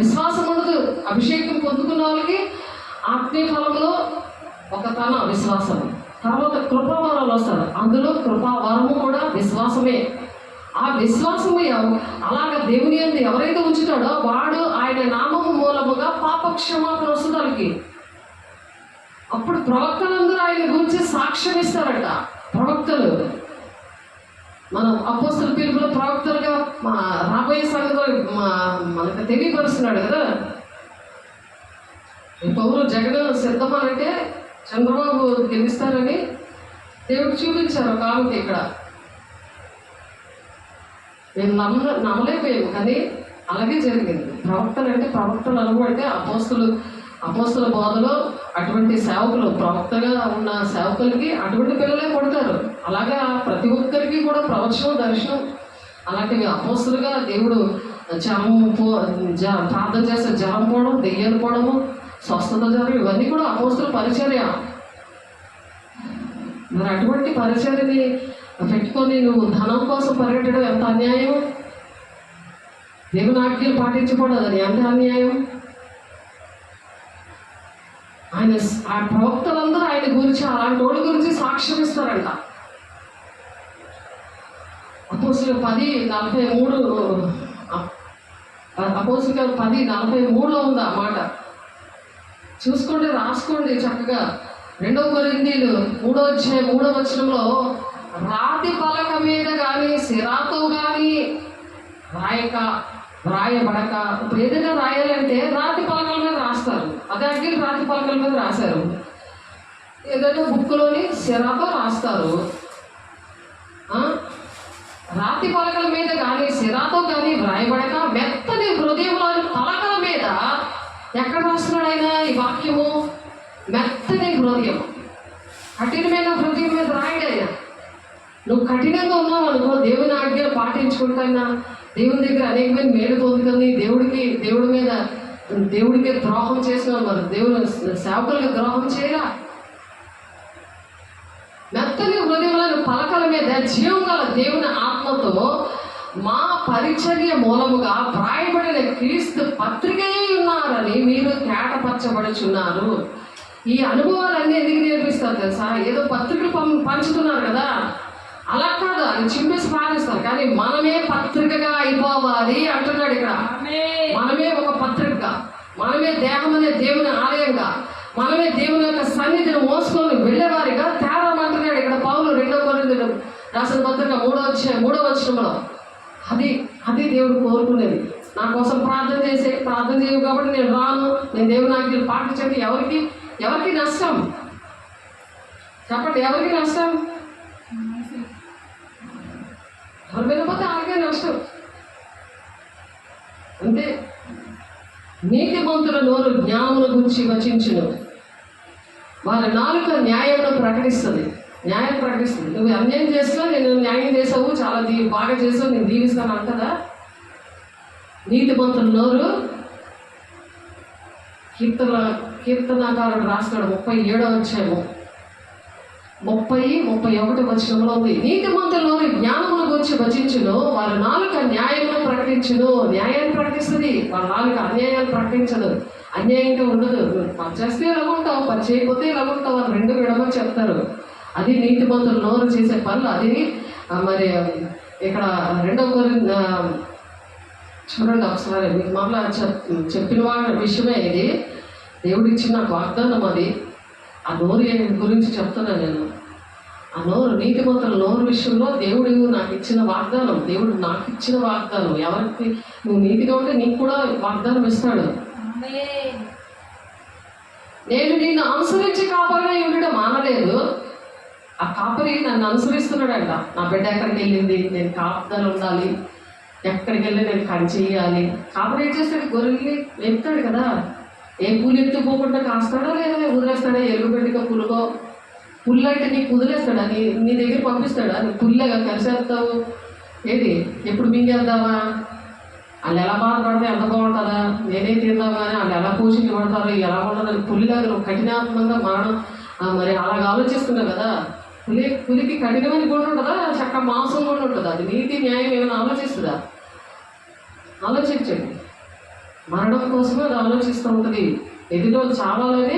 విశ్వాసం ఉండదు. అభిషేకం పొందుకున్న వాళ్ళకి ఆత్మీయ ఫలంలో ఒక తన విశ్వాసం, తర్వాత కృపావరాలు వస్తారు. అందులో కృపావరము కూడా విశ్వాసమే. ఆ విశ్వాసము అలాగ దేవుని యందు ఎవరైతే ఉంచుతాడో వాడు ఆయన నామము మూలముగా పాప క్షమాపణ వస్తుంది వాళ్ళకి. అప్పుడు ప్రవక్తలందరూ ఆయన గురించి సాక్ష్యం ఇస్తారట. ప్రవక్తలు మనం అపోస్తల పిలుపులో ప్రవక్తలుగా రాబోయే సంగతులు మనకు తెలియపరుస్తున్నాడు కదా. పౌరులు జగన్ సిద్ధమనంటే చంద్రబాబు గెలుస్తారని దేవుడు చూపించారు ఒక ఆమెకి. ఇక్కడ మేము నమ్మలేకపోయాము, కానీ అలాగే జరిగింది. ప్రవక్తలు అంటే ప్రవక్తలు అనుకుంటే అపోస్తుల బోధలో అటువంటి సేవకులు, ప్రవక్తగా ఉన్న సేవకులకి అటువంటి పిల్లలే కొడతారు. అలాగా ప్రతి ఒక్కరికి కూడా ప్రవచనం దర్శనం అలాంటివి అపోస్తులుగా దేవుడు ప్రార్థన చేస్తే జ్వరం పోవడం, దెయ్యాలు పోవడము, స్వస్థత జరగడం ఇవన్నీ కూడా అపోస్తుల పరిచర్య. మరి అటువంటి పరిచర్యని పెట్టుకొని నువ్వు ధనం కోసం పరిగెట్టడం ఎంత అన్యాయం. దేవుని ఆజ్ఞలు పాటించకూడదు, అది ఎంత అన్యాయం. ఆ ప్రవక్తలందరూ ఆయన గురించి అలాంటి వాళ్ళ గురించి సాక్ష్యం ఇస్తారంట. అపోస్తలుల 10:43 అపోస్తలుల 10:43 ఉంది ఆ మాట. చూసుకోండి, రాసుకోండి చక్కగా. 2 కొరింథీయులు 3:3 రాతి పలక మీద కానీ సిరాతో కానీ వ్రాయబడక, ఇప్పుడు ఏదైనా రాయాలంటే రాతి పలకల మీద రాస్తారు. అదే అగ్గిలి రాతి పలకల మీద రాశారు. ఏదైనా బుక్లోని సిరాతో రాస్తారు. రాతి పలకల మీద కానీ సిరాతో కానీ వ్రాయబడక మెత్తని హృదయంలోని పలకల మీద ఎక్కడ రాస్తున్నాడు ఆయన ఈ వాక్యము? మెత్తని హృదయం, కఠినమైన హృదయం మీద రాయడు ఆయన. నువ్వు కఠినంగా ఉన్నావు అనుకో, దేవుని ఆజ్ఞలు పాటించుకుంటున్నా, దేవుని దగ్గర అనేకమైన మేలు పొందుతుంది, దేవుడికి ద్రోహం చేసిన మరి దేవుని సేవకులకు ద్రోహం చేయరా? మెత్తని హృదయంలోని పలకల మీద జీవం గల దేవుని ఆత్మతో మా పరిచర్య మూలముగా వ్రాయబడిన క్రీస్తు పత్రికయే ఉన్నారని మీరు తేటపరచబడుచున్నారు. ఈ అనుభవాలన్నీ ఎందుకు నేర్పిస్తారు తెలుసా? ఏదో పత్రికలు పంచుతున్నారు కదా, అలా కాదు, అది చింపేసి పారేస్తారు. కానీ మనమే పత్రికగా అయిపోవాలి అంటున్నాడు ఇక్కడ. మనమే ఒక పత్రికగా, మనమే దేహం అనే దేవుని ఆలయంగా, మనమే దేవుని యొక్క సన్నిధిని మోసుకొని వెళ్ళేవారిగా తేరామంటున్నాడు ఇక్కడ పౌలు 2 కొరింథీయులు రాసిన పత్రిక 3:3 అది దేవుడు కోరుకునేది. నా కోసం ప్రార్థన చేయవు కాబట్టి నేను రాను, నేను దేవుని ఆజ్ఞలు పాటించండి. ఎవరికి నష్టం చెప్పండి? ఎవరికి నష్టం? ఎవరు వెళ్ళిపోతే అలాగే నష్టం అంతే. నీతిమంతుల నోరు జ్ఞానముల గురించి వచించును, వారి నాలుక న్యాయమును ప్రకటిస్తుంది. నువ్వు అన్యాయం చేస్తావు, నేను న్యాయం చేసావు, చాలా బాగా చేసావు, నేను దీవిస్తాను అంటదా? నీతిమంతుల నోరు, కీర్తనాకారుడు రాస్తాడు 37:30-31 ఉంది. నీతిమంతుల నోరు జ్ఞానముల గురించి వచించును, వారి నాలుక న్యాయమును ప్రకటించును. న్యాయాన్ని ప్రకటిస్తుంది, వాళ్ళ నాలుక అన్యాయాలు ప్రకటించదు. అన్యాయంగా ఉండదు. పని చేస్తే ఇలా ఉంటావు, పని చేయకపోతే ఇలా ఉంటావు అని 2 విడమని చెప్తారు. అది నీతిమంతుల నోరు చేసే పనులు. అది మరి ఇక్కడ 2 కొరింథీయులు చూడండి ఒకసారి. మీకు మరలా చెప్పిన విషయమే ఇది, దేవుడిచ్చిన నాకు వాగ్దానం. అది ఆ నోరు గురించి చెప్తున్నాను నేను. ఆ నోరు, నీతిమంతుల నోరు విషయంలో దేవుడు నాకు ఇచ్చిన వాగ్దానం. ఎవరికి నువ్వు నీతిగా ఉంటే నీకు కూడా వాగ్దానం ఇస్తాడు. నేను నిన్ను అనుసరించి కాపరిగా ఉండడం మానలేదు. ఆ కాపరి నన్ను అనుసరిస్తున్నాడంట. నా బిడ్డ ఎక్కడికి వెళ్ళింది, నేను కాపుదలు ఉండాలి, ఎక్కడికి వెళ్ళి నేను కని చేయాలి. కాపరి ఏం చేస్తాడు? గొర్రెల్ని వెళ్తాడు కదా. ఏ పులి ఎత్తుకోకుండా కాస్తాడా లేదా వదిలేస్తాడా? ఎలుగుబెట్టిగా పుల్లు అంటే నీకు వదిలేస్తాడా? నీ దగ్గర పంపిస్తాడా? నీ పుల్లగా కలిసేస్తావు ఏది? ఎప్పుడు మింగేద్దామా? వాళ్ళు ఎలా బాధపడితే ఎంత బాగుంటుందా, నేనే తిందామా అని వాళ్ళు ఎలా పోషించబడతారు, ఎలా ఉంటుందని పులిలాగా కఠినాత్మంగా మరణం మరి అలాగ ఆలోచిస్తున్నావు కదా. పులికి కఠినమైన గుండె ఉంటుందా? చక్క మాంసం కూడా ఉంటుందా? అది నీతి న్యాయం ఏమైనా ఆలోచిస్తుందా? ఆలోచించండి. మరణం కోసమే అది ఆలోచిస్తూ ఉంటుంది. ఎదుటో చావాలని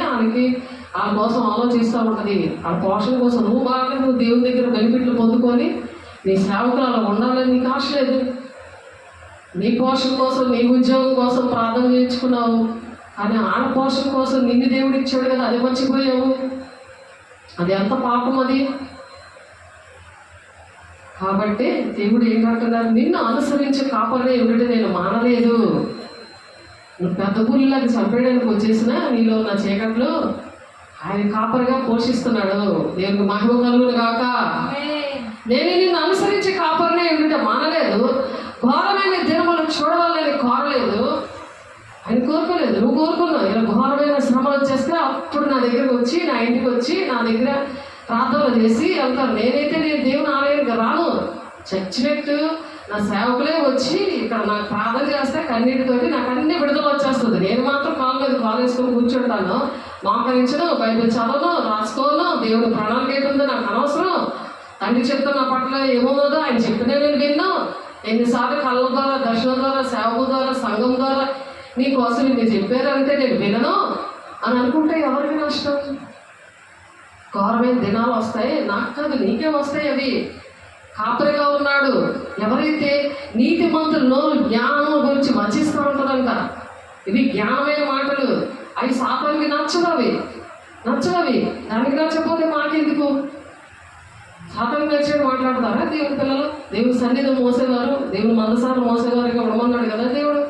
వాళ్ళ కోసం ఆలోచిస్తూ ఉంటుంది. ఆ పోషణ కోసం నువ్వు దేవుని దగ్గర బెనిఫిట్లు పొందుకొని నీ సేవకులు అలా ఉండాలని నీకు ఆశ లేదు. నీ పోషణ కోసం, నీ ఉద్యోగం కోసం ప్రార్థన చేయించుకున్నావు, కానీ ఆడ పోషణ కోసం నిన్ను దేవుడు ఇచ్చాడు కదా, అది మర్చిపోయావు. అది ఎంత పాపం అది. కాబట్టి దేవుడు ఏంటంటున్నారు? నిన్ను అనుసరించి కాపాడే ఏమిటంటే నేను మానలేదు. నువ్వు పెద్ద పులిలాగా చంపేయడానికి వచ్చేసినా నీలో ఉన్న చీకట్లు ఆయన కాపరిగా పోషిస్తున్నాడు. దేవునికి మహిమ కలుగును గాక. నేను నిన్ను అనుసరించి కాపరినే ఏమిటంటే మానలేదు. ఘోరమైన దినములు చూడవాలని కోరలేదు. ఆయన కోరుకోలేదు, నువ్వు కోరుకున్నావు. ఇలా ఘోరమైన శ్రమలు వచ్చేస్తే అప్పుడు నా దగ్గరకు వచ్చి, నా ఇంటికి వచ్చి నా దగ్గర ప్రార్థనలు చేసి వెళ్తారు. నేనైతే నేను దేవుని ఆలయానికి రాను. చచ్చినట్టు నా సేవకులే వచ్చి ఇక్కడ నాకు ప్రార్థన చేస్తే కన్నీటితోటి నాకు అన్ని విడుదల వచ్చేస్తుంది. నేను మాత్రం కాలు మీద కాలు వేసుకొని కూర్చుంటాను, మోకరించను, బైబిల్ చదవను, రాసుకోను. దేవుడు ప్రణాళిక ఏంటుందో నాకు అనవసరం. తండ్రి చెప్తే నా పట్ల ఏమున్నదో ఆయన చెప్తేనే నేను విన్నాను. ఎన్నిసార్లు కళ్ళ ద్వారా, దర్శనం ద్వారా, సేవకు ద్వారా, సంఘం ద్వారా నీకోసం మీరు చెప్పారంటే నేను వినను. అని అనుకుంటే ఎవరికి నష్టం? ఘోరమైన దినాలు వస్తాయి, నాకు కాదు నీకే వస్తాయి. అవి కాపరిగా ఉన్నాడు. ఎవరైతే నీతిమంతుల నోరు జ్ఞానం గురించి వంచిస్తూ ఉంటుందంట. ఇవి జ్ఞానమైన మాటలు. అవి సాతానికి నచ్చవవి. దానికి నచ్చకపోతే మాకెందుకు? సాతానికి నచ్చేది మాట్లాడతారా దేవుని పిల్లలు? దేవుని సన్నిధి మోసేవారు, దేవుని మందసాలు మోసేవారు ఇక ఉండమన్నాడు కదా దేవుడు.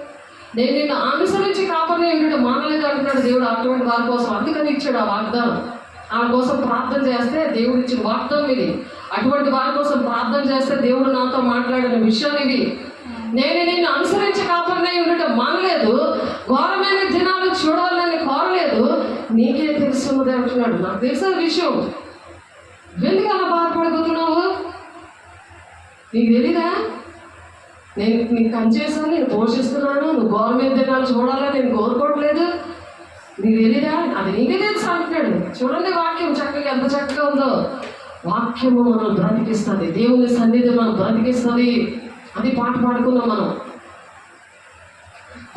నేను నిన్ను అనుసరించి కాపరిని ఏంటంటే మానలేదు అంటున్నాడు దేవుడు. అటువంటి వారి కోసం అందుకని ఇచ్చాడు ఆ వాగ్దానం. వాళ్ళ కోసం ప్రార్థన చేస్తే దేవుడు ఇచ్చిన వాగ్దానం ఇది. అటువంటి వారి కోసం ప్రార్థన చేస్తే దేవుడు నాతో మాట్లాడిన విషయాలు ఇవి. నేను నిన్ను అనుసరించి కాపరిని ఉండటం మానలేదు, ఘోరమైన దినాలు చూడాలని కోరలేదు, నీకే తెలుస్తున్నది అంటున్నాడు. నాకు తెలిసిన విషయం. ఎందుకు అలా బాధపడిపోతున్నావు? నీకు తెలీదా? నేను నీకు కంచేసాను, నేను పోషిస్తున్నాను, నువ్వు ఘోరమైన దినాలు చూడాలని నేను కోరుకోవట్లేదు. నీకు తెలీదా? అది నీకే తెలుసు అంటున్నాడు. చూడండి వాక్యం చక్కగా ఎంత చక్కగా ఉందో. వాక్యము మనం బ్రతికిస్తుంది, దేవుని సన్నిధి మనం బ్రతికిస్తుంది. అది పాట పాడుకున్నాం మనం.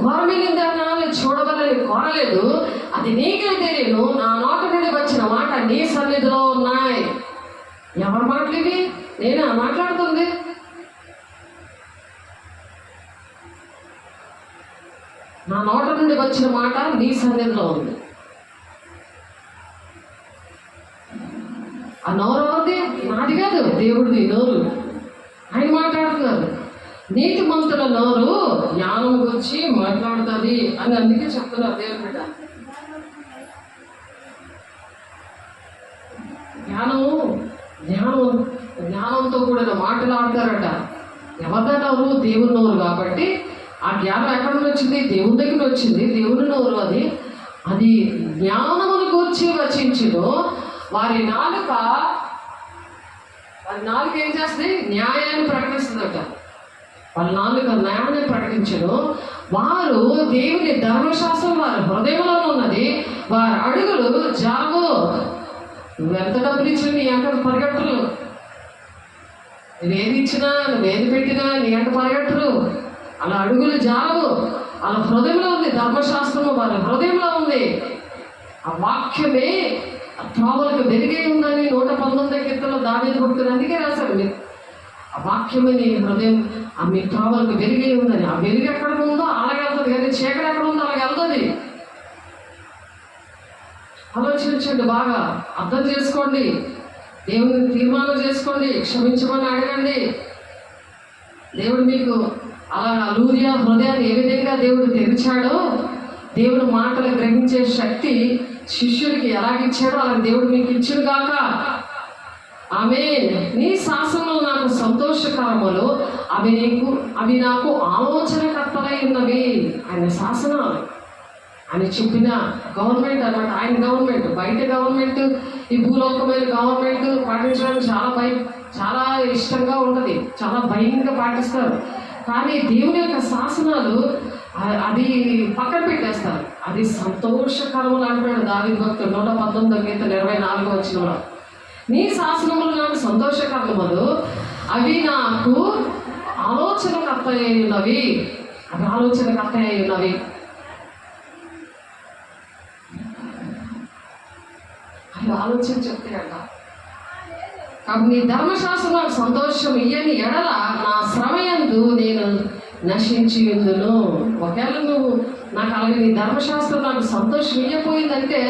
ఘోరమైన దినాలు చూడవాలని కోరలేదు, అది నీకే తెలియను, నా నోట నుండి వచ్చిన మాట నీ సన్నిధిలో ఉన్నాయి. ఎవరి మాటలు ఇవి? నేనే మాట్లాడుతుంది. నా నోట నుండి వచ్చిన మాట నీ సన్నిధిలో ఉంది. ఆ నోరు ఎవరిది? నాది కాదు, దేవుడిది నోరు. ఆయన మాట్లాడుతున్నారు. నీతిమంతుల నోరు జ్ఞానం గురించి మాట్లాడుతుంది అని అందుకే చెప్తున్నారు దేవుని బిడ్డ. జ్ఞానంతో కూడిన మాట్లాడతారట. ఎవరు? దేవుని నోరు. కాబట్టి ఆ జ్ఞానం ఎక్కడ నుండి వచ్చింది? దేవుని దగ్గర వచ్చింది. దేవుని నోరు అది. అది జ్ఞానమును గూర్చి వచించును. వారి నాలుక ఏం చేస్తుంది? న్యాయాన్ని ప్రకటిస్తుందట. వాళ్ళ నాలుక న్యాయాన్ని ప్రకటించను. వారు దేవుని ధర్మశాస్త్రం వారి హృదయంలో ఉన్నది, వారి అడుగులు జారవు. నువ్వెంత డబ్బులు ఇచ్చినా నీ అంట పరిగెట్టరు. నువ్వేది ఇచ్చినా, నువ్వేది పెట్టినా నీ అంట పరిగెట్టరు. అలా అడుగులు జారవు. వాళ్ళ హృదయంలో ఉంది ధర్మశాస్త్రము, వారి హృదయంలో ఉంది. ఆ వాక్యమే త్రోవలకు వెలుగై ఉందని 119 కీర్తనలో దావీదు భక్తుడు అందుకే రాశాడు. మీరు ఆ వాక్యమే నీ హృదయం, ఆ మీ త్రోవలకు వెలుగై ఉందని. ఆ వెలుగు ఎక్కడ ఉందో అలాగే వెళ్తుంది, కానీ చీకటి ఎక్కడ ఉందో అలాగే వెళ్తుంది. ఆలోచించండి, బాగా అర్థం చేసుకోండి, దేవుని తీర్మానం చేసుకోండి, క్షమించమని అడగండి. దేవుడు మీకు అలా లూరియా హృదయాన్ని ఏ విధంగా దేవుడు తెరిచాడో, దేవుని మాటలు గ్రహించే శక్తి శిష్యుడికి ఎలాగిచ్చాడో అలా దేవుడు మీకు ఇచ్చును గాక. ఆమేన్. నీ శాసనములు నాకు సంతోషకరములు, అవి నాకు ఆలోచనకర్తలై ఉన్నవి. ఆయన శాసనాలు, ఆయన చెప్పిన గవర్నమెంట్ అన్నమాట. ఆయన గవర్నమెంట్, బయట గవర్నమెంట్, ఈ భూలోకమైన గవర్నమెంట్ పాటించడానికి చాలా ఇష్టంగా ఉంటుంది, చాలా భయంగా పాటిస్తారు. కానీ దేవుని యొక్క శాసనాలు అది పక్కన పెట్టేస్తారు. అది సంతోషకరములు అంటాడు దావీదు భక్తుడు 119 కీర్తన 24వ వచనంలో. నీ శాసనములు నాకు సంతోషకరములు, అవి నాకు ఆలోచనకర్త అయి ఉన్నవి. అవి ఆలోచనకర్త అయి ఉన్నవి. అవి ఆలోచన చెప్తాయంట. కాబట్టి నీ ధర్మశాస్త్రం నాకు సంతోషం ఇయ్యని ఎడల నా శ్రమయందు నేను నశించి ఉందును. ఒకవేళ నువ్వు నాకు అలాగే నీ ధర్మశాస్త్రం నాకు సంతోషం ఇయ్యపోయిందంటే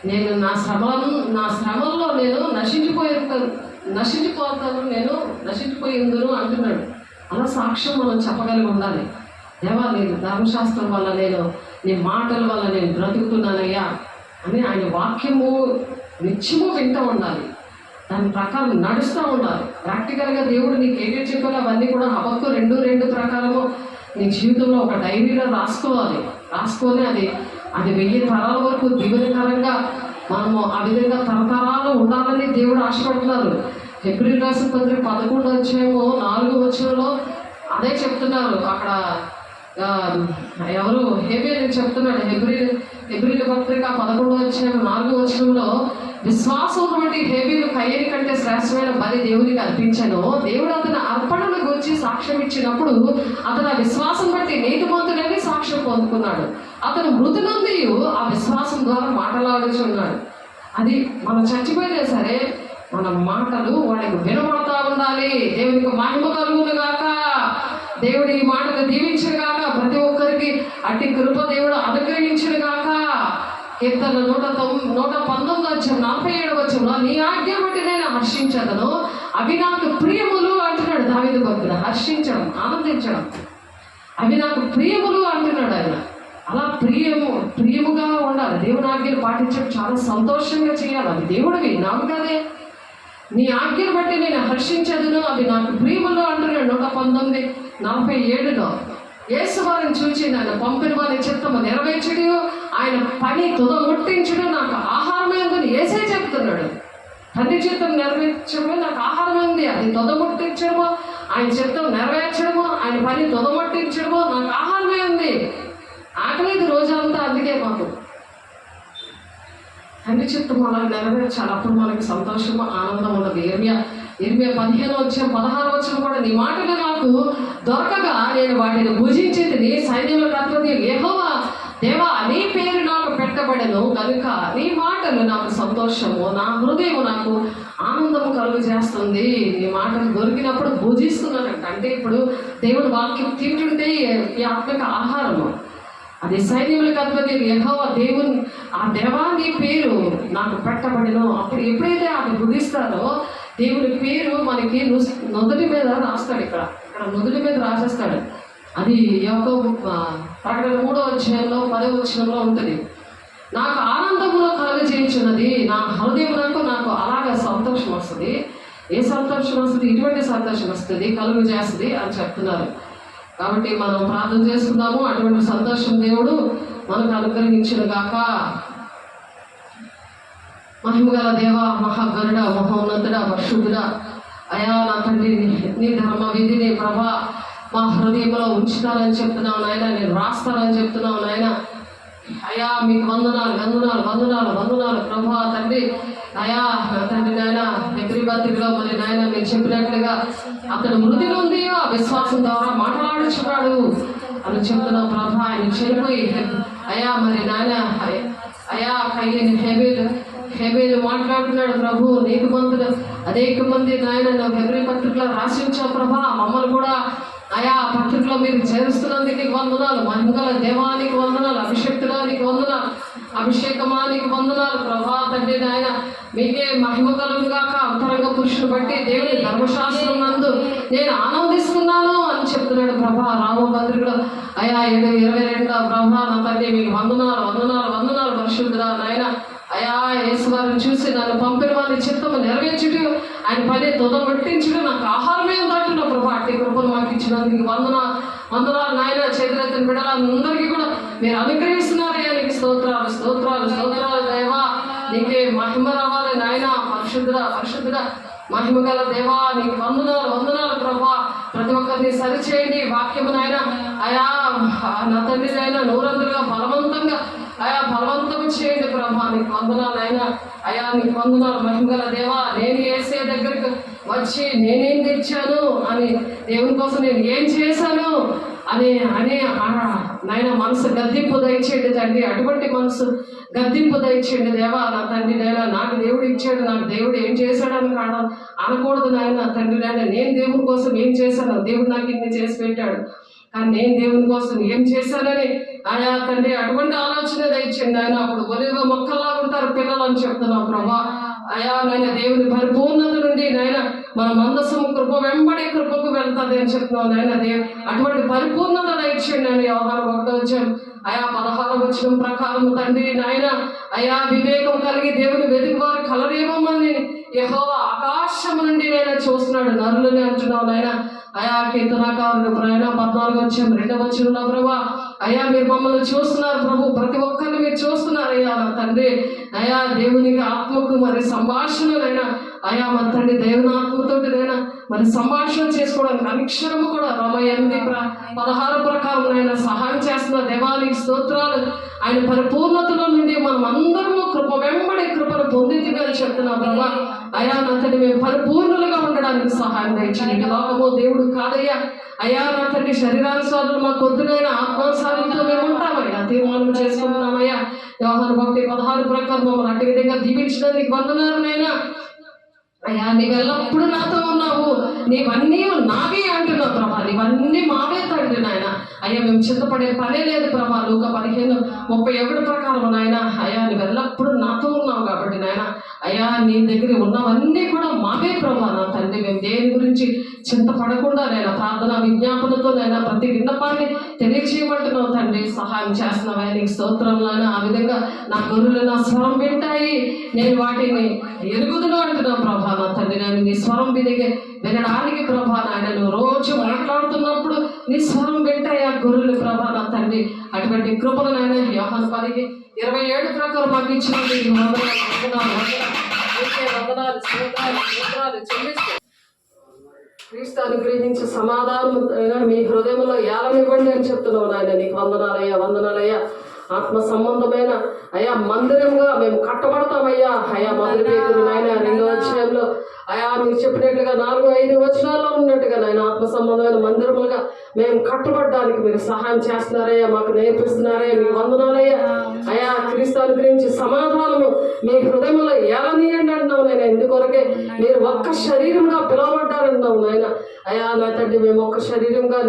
నేను నా శ్రమల్లో నేను నశించిపోతాను, నేను నశించిపోయిందును అంటున్నాడు. అలా సాక్ష్యం మనం చెప్పగలిగి ఉండాలి. దేవా, నీ ధర్మశాస్త్రం వల్ల నీ మాటల వల్ల నేను బ్రతుకుతున్నానయ్యా అని ఆయన వాక్యము నిత్యము వింటూ ఉండాలి, దాని ప్రకారం నడుస్తూ ఉండాలి. ప్రాక్టికల్గా దేవుడు నీకు ఏమేమి చెప్పాలో అవన్నీ కూడా హబక్కు 2:2 ప్రకారము నీ జీవితంలో ఒక డైరీలో రాసుకొని అది 1000 తరాల వరకు దీవెనకరంగా మనము ఆ విధంగా తరతరాలు ఉండాలని దేవుడు ఆశపడుతున్నారు. హెబ్రీయులకు రాసిన పత్రిక 11వ అధ్యాయము 4వ వచనంలో అదే చెప్తున్నారు. అక్కడ ఎవరు హెబేలు చెప్తున్నాడు. హెబ్రీయుల పత్రిక 11వ అధ్యాయం 4వ వచనంలో విశ్వాసం బట్టి హేబేలు కయ్యని కంటే శ్రేష్టమైన బలి దేవునికి అర్పించాను. దేవుడు అతని అర్పణను గురించి సాక్ష్యం ఇచ్చినప్పుడు అతను ఆ విశ్వాసం బట్టి నీతిమంతుడని సాక్ష్యం పొందుకున్నాడు. అతను మృతి నుండి ఆ విశ్వాసం ద్వారా మాట్లాడుచున్నాడు. అది మనం చచ్చిపోయినా సరే మన మాటలు వాడికి వినబడతా ఉండాలి. దేవునికి మహిమ కలుగును గాక. దేవుడి ఈ మాటలు దీవించిన గాక. ప్రతి ఒక్కరికి అట్టి కృప దేవుడు అనుగ్రహించిన గాక. కీర్తన 119:47 నీ ఆజ్ఞ బట్టి నేను హర్షించదను, అవి నాకు ప్రియములు అంటున్నాడు దావీదు భక్తుడు. హర్షించడం, ఆనందించడం, అవి నాకు ప్రియములు అంటున్నాడు ఆయన. అలా ప్రియముగా ఉండాలి. దేవుని ఆజ్ఞలు పాటించడం చాలా సంతోషంగా చేయాలి. అది దేవుడివి, నాకు కాదే. నీ ఆజ్ఞను బట్టి నేను హర్షించదును, అవి నాకు ప్రియములు అంటున్నాడు 119:47. యేసు వారిని చూచి నన్ను పంపిన వారి చిత్తము నెరవేర్చుడు, ఆయన పని తుదముట్టించుడు నాకు ఆహారమే ఉందని యేసే చెప్తున్నాడు. తండ్రి చిత్తం నెరవేర్చడమే నాకు ఆహారం ఉంది, అది తుదముట్టించడము, ఆయన చిత్తం నెరవేర్చడము, ఆయన పని తుదముట్టించడము నాకు ఆహారమే ఉంది. ఆకలేదు రోజంతా. అందుకే మాకు తండ్రి చిత్తం అలా నెరవేర్చాలి. అప్పుడు మనకి సంతోషము, ఆనందం ఉన్నది. ఇర్మియా 15:16 కూడా నీ మాటలు నాకు దొరకగా నేను వాటిని భుజించి తిని సైన్యములకు అధిపతి యెహోవా దేవా నీ పేరు నాకు పెట్టబడెను కనుక నీ మాటలు నాకు సంతోషము, నా హృదయం నాకు ఆనందము కలుగు చేస్తుంది. నీ మాటలు దొరికినప్పుడు భుజిస్తున్నానంట. అంటే ఇప్పుడు దేవుని వాక్యం తింటుంటే ఈ ఆత్మక ఆహారము. అది సైన్యములకు అధిపతి యెహోవా దేవుని ఆ దేవాన్ని పేరు నాకు పెట్టబడిను. అప్పుడు ఎప్పుడైతే అది భుజిస్తారో దేవుని పేరు మనకి నుదుటి మీద రాస్తాడు. ఇక్కడ నుదుటి మీద రాసేస్తాడు. అది యాకోబు ప్రకటన 3:10 ఉంటుంది. నాకు ఆనందములో కలుగజేయుచున్నది నా హృదయమునకు, నాకు అలాగా సంతోషం వస్తుంది. ఏ సంతోషం వస్తుంది? ఇటువంటి సంతోషం వస్తుంది, కలుగు చేస్తుంది అని చెప్తున్నారు. కాబట్టి మనం ప్రార్థన చేసుకుందాము. అటువంటి సంతోషం దేవుడు మనకు అనుగ్రహించిన గాక. మహిమగల దేవ, మహాగరుడ, మహోన్నతుడ, పరిశుద్ధుడ, అయా నా తండ్రి నీ ధర్మ విధిని ప్రభా మా హృదయంలో ఉంచుతానని చెప్తున్నావు నాయన, నేను రాస్తానని చెప్తున్నావు నాయన. అయా మీకు వందనాలు వందనాలు వందనాలు వందనాలు ప్రభా తండ్రి. అయా నా తండ్రి నాయన పత్రికలో మరి నాయన మీరు చెప్పినట్లుగా అతను మృతి నుండి ఆ విశ్వాసం ద్వారా మాట్లాడుచున్నాడు అని చెప్తున్నావు ప్రభా. ఆయన చనిపోయి అయా మరి నాయన అయా కయ్యని హేబేలు మాట్లాడుతున్నాడు ప్రభు. నీకు మందులు అనేక మంది నాయన హెబ్రీ పత్రికలో రాసి ఉంచావు ప్రభా. మమ్మల్ని కూడా అయా పత్రికలో మీరు చేరుస్తున్నందుకు వందనాలు. మహిమగల దేవానికి వందనాలు, అభిషేక్తుడానికి వందనాలు, అభిషేకమానికి వందనాలు ప్రభా తండ్రి నాయన. మీకే మహిమ కలుగుగాక. అంతరంగ పురుషుని బట్టి దేవుని ధర్మశాస్త్రం నందు నేను ఆనందిస్తున్నాను అని చెప్తున్నాడు ప్రభా. రామపత్రికలో అయా 7:22 ప్రభా నా తండ్రి మీకు వందనాలు వందనాలు వందనాలు పరిశుద్ధుడా నాయన. అయా యేసువారిని చూసి నన్ను పంపిన వారి చిత్తము నెరవేర్చుడు, ఆయన పని తుదముట్టించుడు నాకు ఆహారమే ఉందంటున్నా ప్రభా. అట్టి కృపను మాకు ఇచ్చినందుకు వందనాలు నాయన. చేతులెత్తిన బిడ్డలందరికీ కూడా మీరు అనుగ్రహిస్తున్నారయ్యా, నీకు స్తోత్రాలు స్తోత్రాలు స్తోత్రాలు దేవా. నీకే మహిమ రావాలి నాయన. పరిశుద్ధుడ మహిమగల దేవా నీకు వందనాలు వందనాలు ప్రభా. ప్రతి ఒక్కరిని సరిచేయండి వాక్యము నాయన. అయా నా తండ్రి నాయన నూరంతులుగా బలవంతంగా అయా బలవంతం చేయండి ప్రభా. నీకు వందనాలు అయినా అయా నీకు వందనాలు మహిమగల దేవా. నేను యేసే దగ్గరికి వచ్చి నేనేం తెచ్చాను అని దేవుని కోసం నేను ఏం చేశాను అని నాయన మనసు గద్దింపు దయచేయండి తండ్రి. అటువంటి మనసు గద్దింపు దయచేయండి దేవా నా తండ్రి నాయన. నాకు దేవుడు ఇచ్చాడు, నాకు దేవుడు ఏం చేశాడని అనకూడదు నాయన తండ్రి నాయన. నేను దేవుని కోసం ఏం చేశాను, దేవుడు నాకు ఇన్ని చేసి పెట్టాడు కానీ నేను దేవుని కోసం ఏం చేశానని ఆయా తండ్రి అటువంటి ఆలోచన దయచేయండి ఆయన. అప్పుడు ఒలివ మొక్కల్లా ఉంటారు పిల్లలు అని చెప్తున్నాం ప్రభా. అయా నాయన దేవుని పరిపూర్ణత నుండి నాయన మన మందసము కృప వెంబడి కృపకు వెళ్తుంది అని చెప్తున్నాం నాయన. అటువంటి పరిపూర్ణత దయచేయండి అని వ్యవహారం 1 అయా 16 ప్రకారం తండ్రి నాయన. అయా వివేకం కలిగి దేవుని వెతికి వారు కలరేమని యెహోవా ఆకాశం నుండి నేను చూస్తున్నాడు నరులని అంటున్నావు నాయన. అయా కీర్తనకారుడు ప్రయాణ 14:2 ప్రభా. అయా మీరు మమ్మల్ని చూస్తున్నారు ప్రభు, ప్రతి ఒక్కరిని మీరు చూస్తున్నారు అయ్యా నా తండ్రి. అయా దేవునికి ఆత్మకు మరి సంభాషణలైనా అయా మన తండ్రి దేవుని ఆత్మతోటినైనా మరి సంభాషణ చేసుకోవడానికి అక్షరము కూడా 8:16 ప్రకారం ఆయన సహాయం చేస్తున్న దేవానికి స్తోత్రాలు. ఆయన పరిపూర్ణతలో నుండి మనం అందరము కృప వెంబడి కృపను పొందింది అని చెప్తున్నాం ప్రభా. అయా నా తండ్రి మేము పరిపూర్ణులుగా ఉండడానికి సహాయం దయచేయండి. లోకము దేవుడు కాదయ్యా. అయా నా తండ్రి శరీరానుసారులు మాకు వద్దునైనా ఆత్మానుసారంతో మేము ఉంటామయ్యా తీర్మానం ప్రకారం మమ్మల్ని అట్టి విధంగా దీవించడానికి వందనాలు నాయనా. అయ్యా నీవు ఎల్లప్పుడూ నాతో ఉన్నావు, నీవన్నీ నావే అంటున్నావు ప్రభా, నీవన్నీ మావే తండ్రి నాయన. అయ్యా మేము చింతపడే పనే లేదు ప్రభా. లూకా 15:31 ప్రకారం నాయన అయ్యా నువ్వు ఎల్లప్పుడూ నాతో ఉన్నావు కాబట్టి నాయన అయ్యా నీ దగ్గర ఉన్నవన్నీ కూడా మావే ప్రభా నా తండ్రి. మేము దేని గురించి చింతపడకుండా నేను ప్రార్థన విజ్ఞాపనతో నేను ప్రతి విన్నపాన్ని తెలియచేయమంటున్నావు తండ్రి. సహాయం చేస్తున్నావా నీకు స్తోత్రంలోనే. ఆ విధంగా నా గొర్రెలు నా స్వరం వింటాయి, నేను వాటిని ఎరుగుదును అంటున్నావు ప్రభా నా తండ్రి. నేను నీ స్వరం వినడానికి ప్రభా నాయన నువ్వు రోజు మాట్లాడుతున్నప్పుడు నీ స్వరం వింటాయి ఆ గొర్రెలు ప్రభా నా తండ్రి. అటువంటి కృపను నాయన యోహాను 10:27 ప్రకారం మాకు ఇచ్చినది వందనాలు చెల్లిస్తూ క్రీస్తు అనుగ్రహించి సమాధానం మీ హృదయంలో ఏలనివ్వండి అని చెప్తున్నావు నాయన. నీకు వందనాలయ్యా. ఆత్మ సంబంధమైన అయా మందిరంగా మేము కట్టబడతామయ్యా. అయా మొదటి పేతురు నాయన 2వ అధ్యాయంలో అయా మీరు చెప్పినట్లుగా 4-5 వచనాల్లో ఉన్నట్టుగా నాయన ఆత్మ సంబంధమైన మందిరములుగా మేము కట్టబడడానికి మీరు సహాయం చేస్తున్నారయ్యా, మాకు నేర్పిస్తున్నారయ్యా. మీకు వందనాలయ్యా. అయా క్రీస్తు అనుగ్రహించి సమాధానము మీ హృదయంలో ఏలనీయండి అంటున్నావు నాయన. ఎందుకొరకే మీరు ఒక్క శరీరంగా పిలువబడ్డారంటున్నావు నాయన. అయా నా తండ్రి మేము ఒక్క శరీరంగా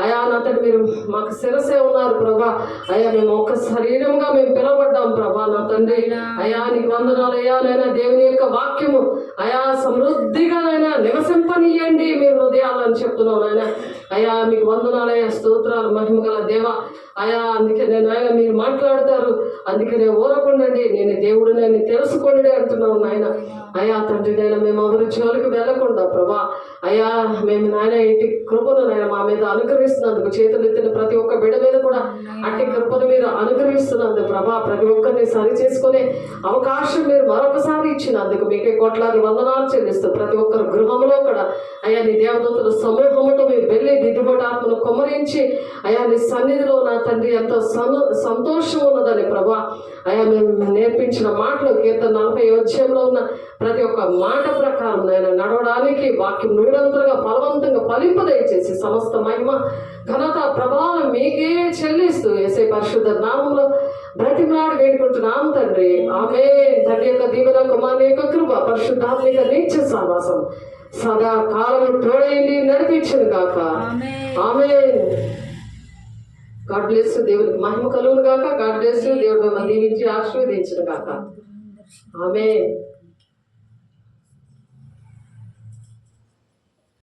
అయా నా తండ్రి మీరు మాకు శిరసే ఉన్నారు ప్రభా. అయా మేము ఒక్క శరీరంగా మేము పిలువబడ్డాం ప్రభా నా తండ్రి. అయా నీకు వందనాలయ్యా నాయన. దేవుని యొక్క వాక్యము అయా సమృద్ధిగా నాయన నివసింపనీయండి మీ హృదయాలు అని చెప్తున్నావు నాయన. అయా మీకు వందనాలయ్యా, స్తోత్రాలు, మహిమగల దేవ. అయా అందుకే నేను ఆయన మీరు మాట్లాడతారు, అందుకే నేను ఊరకుండండి, నేను దేవుడు నేను తెలుసుకోండి అంటున్నావు నాయన. అయా తండ్రి నాయన మేము ఎవరి జోలికి వెళ్ళకుండా ప్రభా అయా మేము నాయన ఇంటి కృపను నాయన మా మీద అనుగ్రహిస్తున్నందుకు, చేతులు ఎత్తిన ప్రతి ఒక్క బిడ్డ మీద కూడా అట్టి కృపను మీరు అనుగ్రహిస్తున్నందుకు ప్రభా ప్రతి ఒక్కరిని సరి చేసుకునే అవకాశం మీరు మరొకసారి ఇచ్చినందుకు మీకే కోట్లాది వందనాలు చెల్లిస్తూ ప్రతి ఒక్కరు గృహంలో కూడా అయా నీ దేవదూతల సమూహముతో మీరు వెళ్ళి దిద్దుబాటు ఆత్మను కొమ్మరించి అయా నీ సన్నిధిలో నా తండ్రి ఎంతో సంతోషం ఉన్నదని ప్రభా. అయా మేము నేర్పించిన మాటలు కీర్తన 40వ అధ్యాయంలో ఉన్న ప్రతి ఒక్క మాట ప్రకారం నేను నడవడానికి వాక్యం నూరంతలుగా ఫలవంతంగా ఫలింపు దయచేసి సమస్త మహిమ ఘనత ప్రభావం మీకే చెల్లిస్తూ యేసే పరిశుద్ధ నామంలో బ్రతిమలాడి వేడుకుంటున్నాం తండ్రి. ఆమేన్. తండ్రి యొక్క దీవెన, కుమారుని యొక్క కృప, పరిశుద్ధాత్మిక నిత్య సహవాసం సదా కాలం తోడైంది నడిపించను గాక. ఆమేన్. God bless. దేవునికి మహిమ కలుగును గాక. God bless. దేవుడు మిమ్మల్ని దీవించి ఆశీర్వదించును గాక. ఆమేన్.